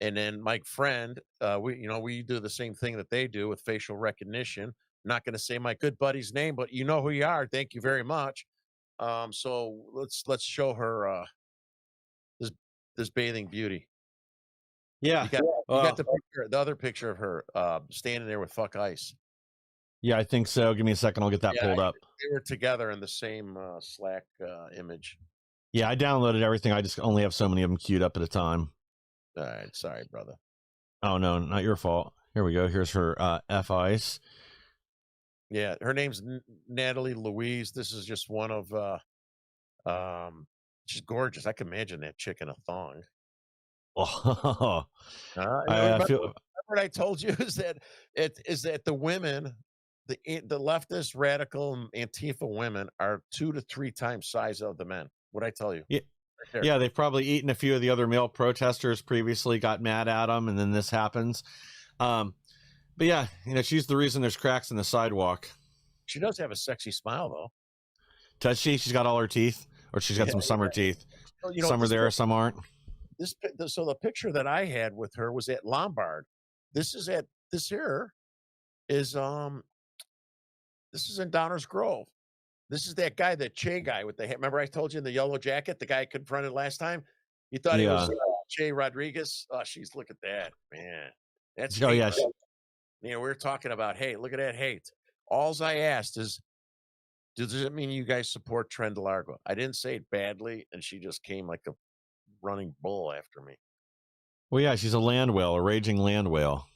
And then my friend, we do the same thing that they do with facial recognition. I'm not going to say my good buddy's name, but you know who you are. Thank you very much. So let's show her this bathing beauty. Yeah, you got the other picture of her standing there with fuck ice. Yeah, I think so. Give me a second. I'll get that pulled up. They were together in the same Slack image. Yeah, I downloaded everything. I just only have so many of them queued up at a time. All right, sorry, brother. Oh no, not your fault. Here we go. Here's her F ice. Yeah, her name's Natalie Louise. This is just one of she's gorgeous. I can imagine that chick in a thong. Oh, remember what I told you is that the women, the leftist radical Antifa women are 2 to 3 times size of the men. What'd I tell you? Yeah. Yeah, they've probably eaten a few of the other male protesters previously, got mad at them, and then this happens. But yeah, she's the reason there's cracks in the sidewalk. She does have a sexy smile, though. Does she? She's got all her teeth, or she's got some summer teeth. Some are there, some aren't. So the picture that I had with her was at Lombard. This is in Downers Grove. This is that guy, that Che guy with the, remember I told you in the yellow jacket, the guy I confronted last time? You thought he was Che Rodriguez? Oh, look at that, man. That's hate. Yeah. We were talking about hate. Look at that hate. Alls I asked is, does it mean you guys support Trent Largo? I didn't say it badly, and she just came like a running bull after me. Well, yeah, she's a land whale, a raging land whale.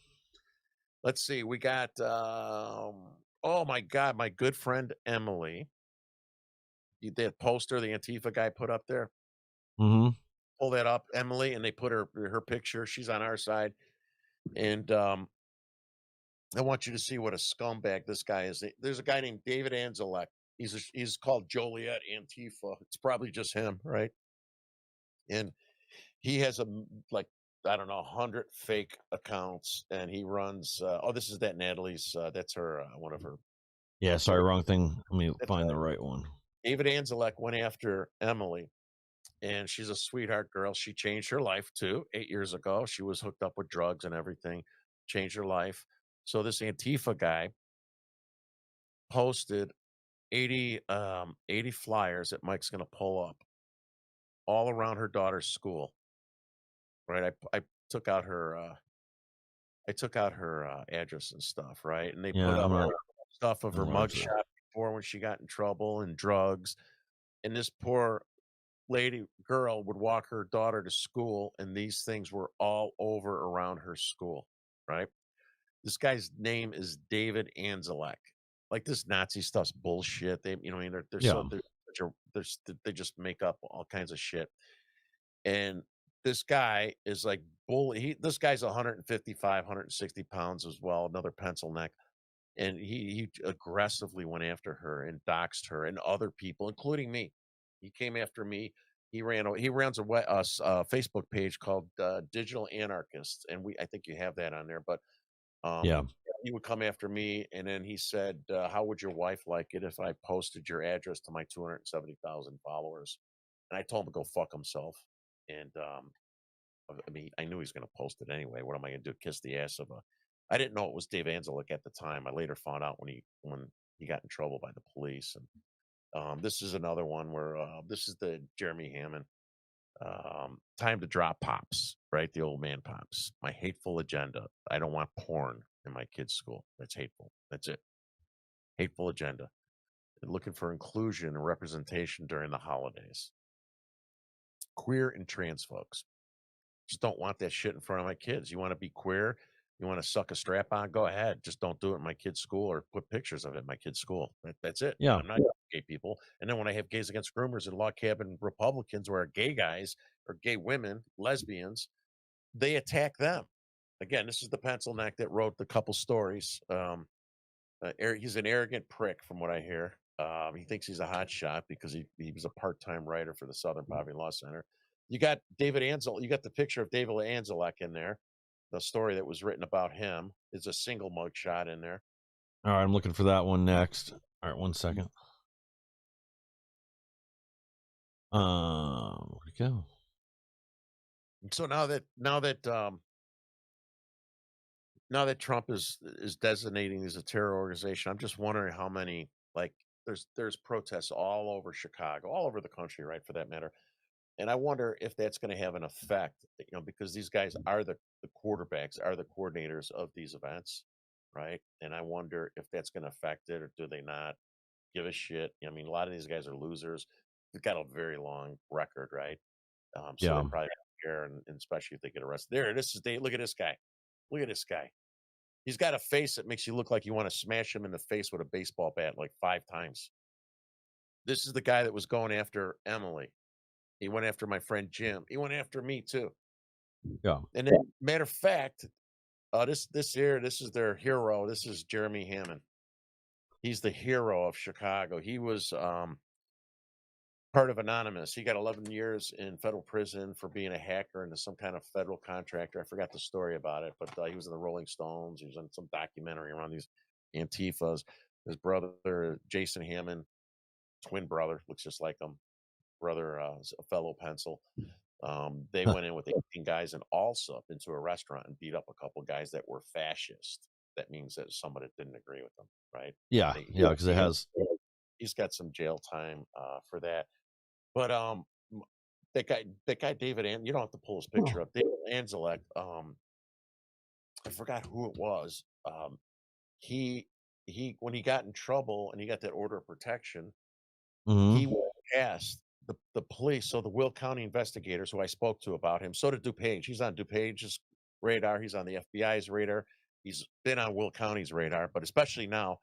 Let's see. We got, oh my God, my good friend Emily. That poster the Antifa guy put up there. Mm-hmm. Pull that up, Emily, and they put her picture. She's on our side. And I want you to see what a scumbag this guy is. There's a guy named David Anzelek. He's called Joliet Antifa. It's probably just him, right? And he has 100 fake accounts, and he runs. This is that Natalie's. That's her. One of her Yeah, sorry, wrong thing. Let me That's find the right. right one. David Anzelek went after Emily, and she's a sweetheart girl. She changed her life too. 8 years ago, she was hooked up with drugs and everything, changed her life. So this Antifa guy posted 80 flyers that Mike's going to pull up all around her daughter's school. Right, I took out her address and stuff, right? And they Yeah, put I'm up not stuff of her enlarge this. mugshot before when she got in trouble and drugs. And this poor girl would walk her daughter to school, and these things were all over around her school, right? This guy's name is David Anzelek. Like this Nazi stuff's bullshit. They, I mean, they're Yeah. so they just make up all kinds of shit. And this guy is like this guy's 155, 160 pounds as well, another pencil neck. And he aggressively went after her and doxed her and other people, including me. He came after me. He runs a Facebook page called Digital Anarchists, and I think you have that on there. But Yeah. he would come after me, and then he said, "How would your wife like it if I posted your address to my 270,000 followers?" And I told him to go fuck himself. And I mean, I knew he was going to post it anyway. What am I going to do? Kiss the ass of a? I didn't know it was Dave Anzelek at the time. I later found out when he got in trouble by the police. And this is another one where this is the Jeremy Hammond. Time to drop pops, right? The old man pops. My hateful agenda. I don't want porn in my kids' school. That's hateful. That's it. Hateful agenda. And looking for inclusion and representation during the holidays. Queer and trans folks. Just don't want that shit in front of my kids. You want to be queer? You want to suck a strap on? Go ahead. Just don't do it in my kid's school or put pictures of it in my kid's school. That's it. Yeah. I'm not gay people. And then when I have gays against groomers and log cabin Republicans where gay guys or gay women, lesbians, they attack them. Again, this is the pencil neck that wrote the couple stories. He's an arrogant prick, from what I hear. He thinks he's a hot shot because he was a part-time writer for the Southern Poverty Law Center. You got David Ansel. You got the picture of David Anzelek in there. The story that was written about him is a single mug shot in there. All right, I'm looking for that one next. All right, 1 second. Where'd it go? So now that Trump is designating as a terror organization, I'm just wondering how many, like, there's protests all over Chicago, all over the country, right, for that matter. And I wonder if that's going to have an effect, because these guys are the quarterbacks, are the coordinators of these events, right? And I wonder if that's going to affect it, or do they not give a shit? I mean, a lot of these guys are losers. They've got a very long record, right? So Yeah. they probably don't care, and especially if they get arrested. There, this is Dave. Look at this guy. Look at this guy. He's got a face that makes you look like you want to smash him in the face with a baseball bat like 5 times. This is the guy that was going after Emily. He went after my friend Jim. He went after me too. Yeah. And then, matter of fact, this is their hero. This is Jeremy Hammond. He's the hero of Chicago. He was part of Anonymous. He got 11 years in federal prison for being a hacker into some kind of federal contractor. I forgot the story about it, but he was in the Rolling Stones. He was in some documentary around these Antifas. His brother, Jason Hammond, twin brother, looks just like him. Brother, is a fellow pencil. They went in with 18 guys in Allsup into a restaurant and beat up a couple guys that were fascist. That means that somebody didn't agree with them, right? Yeah. Yeah, because it has. He's got some jail time for that. But that guy David, you don't have to pull his picture up. David Anzelek, I forgot who it was. He when he got in trouble and he got that order of protection, Mhm. he went past the police. So the Will County investigators who I spoke to about him, so did DuPage. He's on DuPage's radar. He's on the FBI's radar. He's been on Will County's radar, but especially now,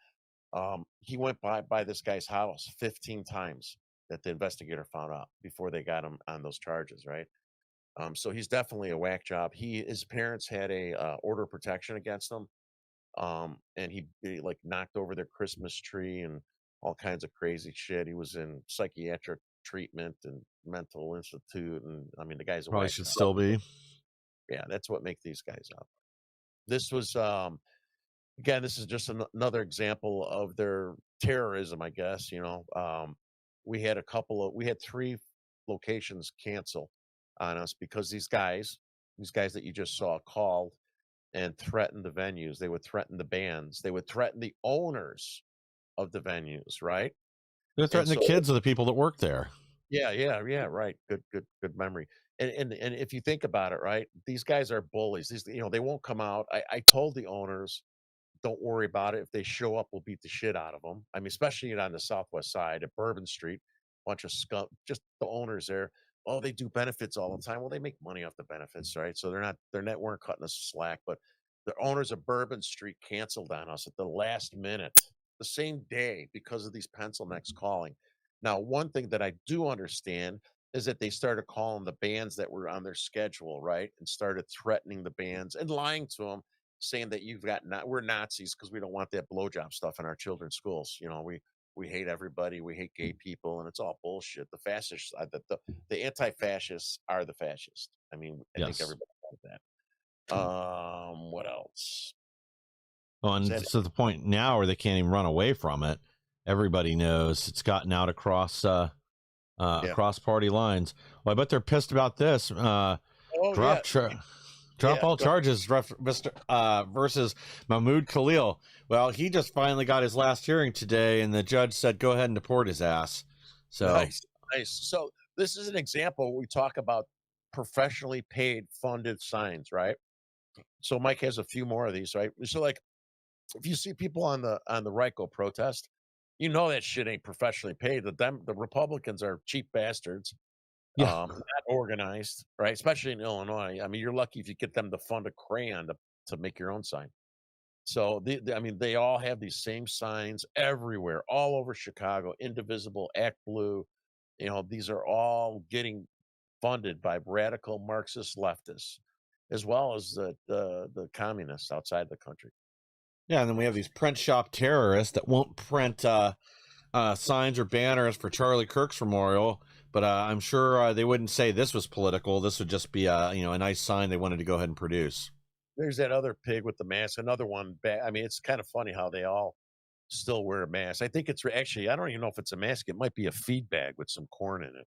he went by this guy's house 15 times that the investigator found out before they got him on those charges, right? So he's definitely a whack job. His parents had a order of protection against him, and he like knocked over their Christmas tree and all kinds of crazy shit. He was in psychiatric treatment and mental institute, and I mean the guy's a Probably whack should job. still be. Yeah, that's what makes these guys up. This was again, this is just another example of their terrorism, I guess. We had we had 3 locations cancel on us because these guys that you just saw called and threatened the venues. They would threaten the bands. They would threaten the owners of the venues, right? They're And threatening the so, kids of the people that work there. yeah, right. Good memory. And if you think about it, right, these guys are bullies. They won't come out. I told the owners, don't worry about it. If they show up, we'll beat the shit out of them. I mean, especially on the Southwest side at Bourbon Street, bunch of scum, just the owners there. Oh, they do benefits all the time. Well, they make money off the benefits, right? So they're not weren't cutting us slack, but the owners of Bourbon Street canceled on us at the last minute, the same day because of these pencil necks calling. Now, one thing that I do understand is that they started calling the bands that were on their schedule, right? And started threatening the bands and lying to them, saying that we're Nazis because we don't want that blowjob stuff in our children's schools. We hate everybody, we hate gay people, and it's all bullshit. The fascists, the anti-fascists are the fascists. I mean, I think Yes. everybody knows that. What else? Well, and Is it's that to the point now where they can't even run away from it. Everybody knows it's gotten out across across party lines. Well, I bet they're pissed about this. Oh Drop yeah. all charges versus Mahmoud Khalil. Well, he just finally got his last hearing today, and the judge said go ahead and deport his ass. So Nice. So this is an example where we talk about professionally paid funded signs, right? So Mike has a few more of these, right? So like if you see people on the RICO protest, that shit ain't professionally paid. The Republicans are cheap bastards, yeah, not organized, right? Especially in Illinois. I mean, you're lucky if you get them to fund a crayon to make your own sign. So I mean, they all have these same signs everywhere, all over Chicago. Indivisible, Act Blue. These are all getting funded by radical Marxist leftists, as well as the communists outside the country. yeah. And then we have these print shop terrorists that won't print signs or banners for Charlie Kirk's memorial. But I'm sure they wouldn't say this was political. This would just be a nice sign they wanted to go ahead and produce. There's that other pig with the mask. Another one. I mean, it's kind of funny how they all still wear a mask. I think it's actually, I don't even know if it's a mask. It might be a feed bag with some corn in it.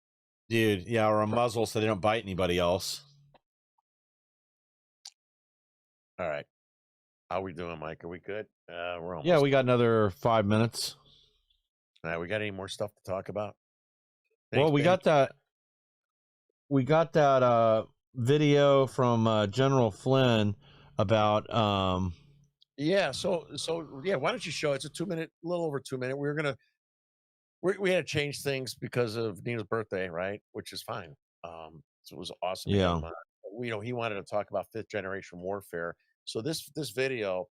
Dude, yeah, or a muzzle so they don't bite anybody else. All right. How we doing, Mike? Are we good? We're almost. Yeah, we got another 5 minutes. All right, we got any more stuff to talk about? Well, we got that video from General Flynn about yeah, so yeah, why don't you show it's a 2 minute, a little over 2 minute. We had to change things because of Nina's birthday, right? Which is fine. So it was awesome. Yeah. He wanted to talk about 5th generation warfare. So this video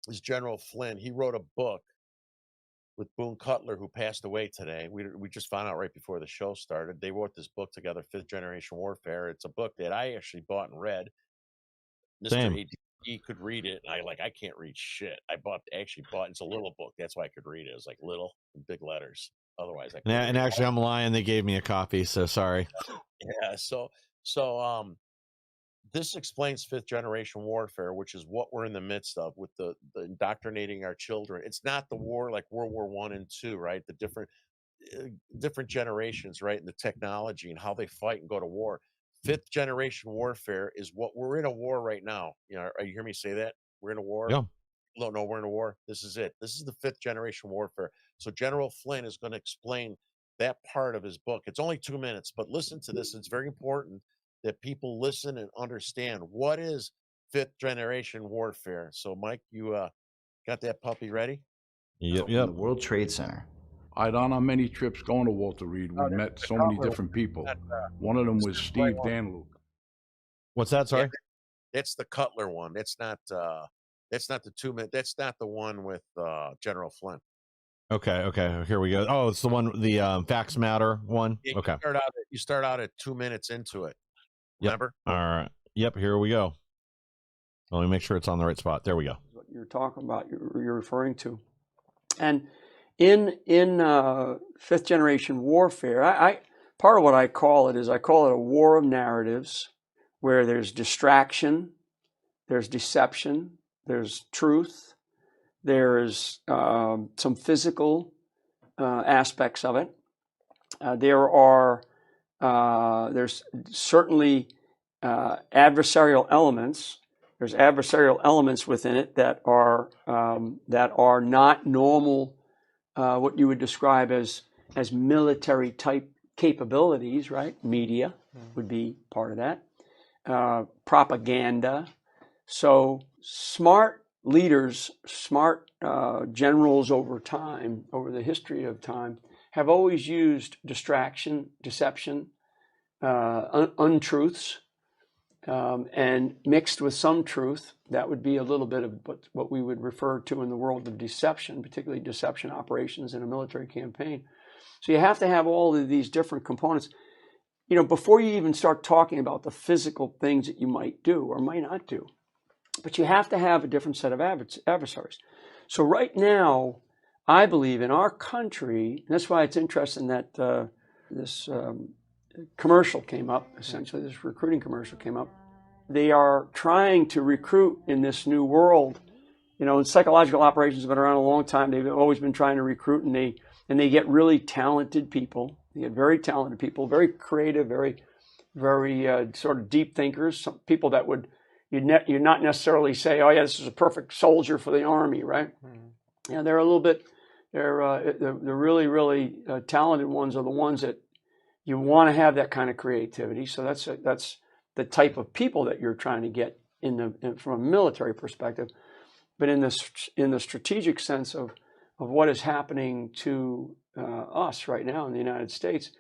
is General Flynn. He wrote a book with Boone Cutler, who passed away today. We just found out right before the show started. They wrote this book together, 5th Generation Warfare. It's a book that I actually bought and read. Same. Mr. AD could read it, and I can't read shit. I actually bought it's a little book. That's why I could read it. It was like little and big letters. Otherwise, I couldn't. And actually, I'm lying. They gave me a copy, so sorry. Yeah. So this explains 5th generation warfare, which is what we're in the midst of with the indoctrinating our children. It's not the war like World War I and II, right? The different generations, right? And the technology and how they fight and go to war. 5th generation warfare is what we're in a war right now. You hear me say that? We're in a war. Yeah. No, we're in a war. This is it. This is the 5th generation warfare. So General Flynn is going to explain that part of his book. It's only 2 minutes, but listen to this. It's very important that people listen and understand what is 5th generation warfare. So, Mike, you got that puppy ready? Yep. The World Trade Center. I'd on our many trips going to Walter Reed. We met so many different people. One of them was Steve Danluke. What's that? Sorry. Yeah, that's the Cutler one. That's not the 2 minute. That's not the one with General Flynn. Okay. Here we go. Oh, it's the one, the Facts Matter one. Yeah, okay. You start out at 2 minutes into it. Remember? Yep. All right. Yep. Here we go. Let me make sure it's on the right spot. There we go. What you're talking about, you're referring to, and in 5th generation warfare, I part of what I call it a war of narratives, where there's distraction, there's deception, there's truth, There's some physical aspects of it. There's certainly adversarial elements. There's adversarial elements within it that are not normal, what you would describe as military type capabilities, right? Media would be part of that. Propaganda. So smart leaders, smart generals over the history of time, have always used distraction, deception, untruths, and mixed with some truth. That would be a little bit of what we would refer to in the world of deception, particularly deception operations in a military campaign. So you have to have all of these different components, before you even start talking about the physical things that you might do or might not do. But you have to have a different set of adversaries. So right now, I believe in our country, and that's why it's interesting that this commercial came up, essentially, this recruiting commercial came up. They are trying to recruit in this new world. And psychological operations have been around a long time. They've always been trying to recruit, and they get really talented people. They get very talented people, very creative, very, very sort of deep thinkers, some people that would you'd not necessarily say, oh yeah, this is a perfect soldier for the Army, right? Mm-hmm. Yeah, they're a little bit, the really, really talented ones are the ones that you want to have that kind of creativity. So that's the type of people that you're trying to get from a military perspective. But in the strategic sense of what is happening to us right now in the United States,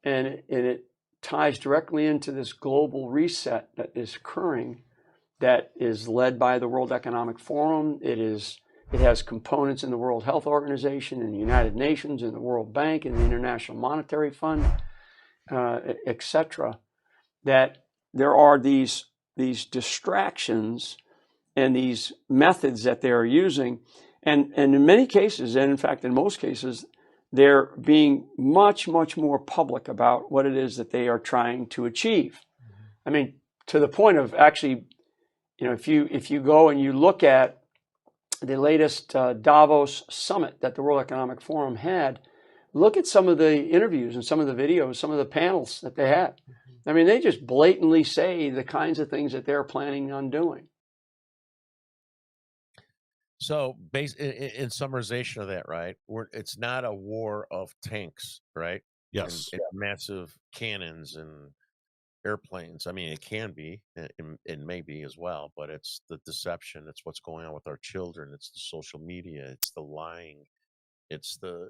and it ties directly into this global reset that is occurring, that is led by the World Economic Forum. It has components in the World Health Organization, in the United Nations, in the World Bank, in the International Monetary Fund, etc. That there are these distractions and these methods that they are using, and in many cases, and in fact in most cases, they're being much, much more public about what it is that they are trying to achieve. I mean, to the point of actually, if you go and you look at the latest Davos summit that the World Economic Forum had, look at some of the interviews and some of the videos, some of the panels that they had. I mean, they just blatantly say the kinds of things that they're planning on doing. So, in summarization of that, right? It's not a war of tanks, right? Yes. And massive cannons and airplanes. I mean, it can be, it may be as well, but it's the deception. It's what's going on with our children. It's the social media. It's the lying. It's the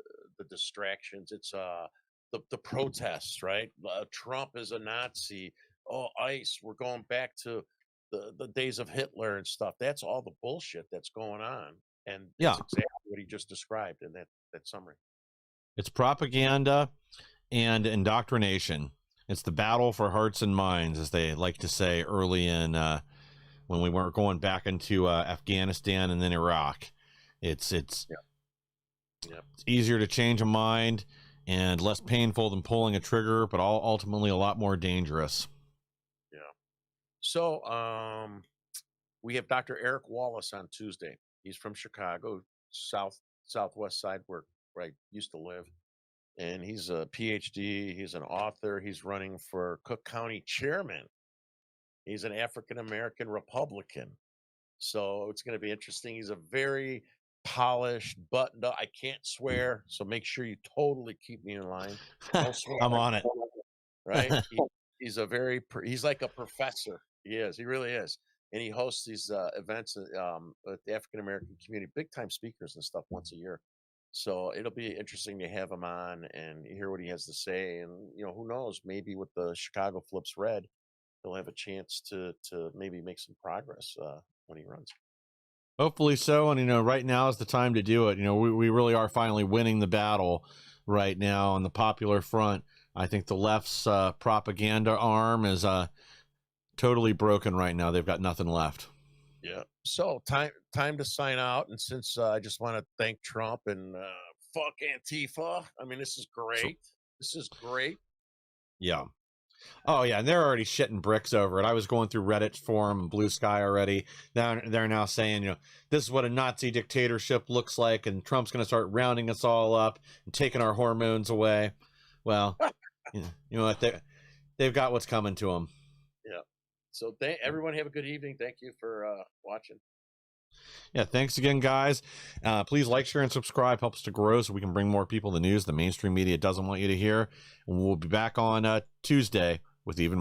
distractions. It's the protests, right? Trump is a Nazi. Oh, ICE. We're going back to the days of Hitler and stuff. That's all the bullshit that's going on, and that's exactly what he just described in that summary. It's propaganda and indoctrination. It's the battle for hearts and minds, as they like to say early in when we weren't going back into Afghanistan and then Iraq. It's easier to change a mind and less painful than pulling a trigger, but ultimately a lot more dangerous. Yeah. So we have Dr. Eric Wallace on Tuesday. He's from Chicago, southwest side where I used to live. And he's a PhD. He's an author. He's running for Cook County chairman. He's an African-American Republican. So it's going to be interesting. He's a very polished, buttoned up. I can't swear, so make sure you totally keep me in line. I'm on it. Right? He's like a professor. He is. He really is. And he hosts these events with the African-American community, big-time speakers and stuff once a year. So it'll be interesting to have him on and hear what he has to say. And, who knows, maybe with the Chicago flips red, he'll have a chance to maybe make some progress when he runs. Hopefully so. And, right now is the time to do it. We really are finally winning the battle right now on the popular front. I think the left's propaganda arm is totally broken right now. They've got nothing left. Yeah. So time to sign out. And since I just want to thank Trump and fuck Antifa. I mean, this is great. This is great. Yeah. Oh yeah, and they're already shitting bricks over it. I was going through Reddit forum and Blue Sky already. Now they're now saying, this is what a Nazi dictatorship looks like, and Trump's going to start rounding us all up and taking our hormones away. Well, you know what? They've got what's coming to them. Yeah. So everyone have a good evening. Thank you for watching. Yeah, thanks again, guys. Please like, share, and subscribe. Helps us to grow so we can bring more people the news the mainstream media doesn't want you to hear. And we'll be back on Tuesday with even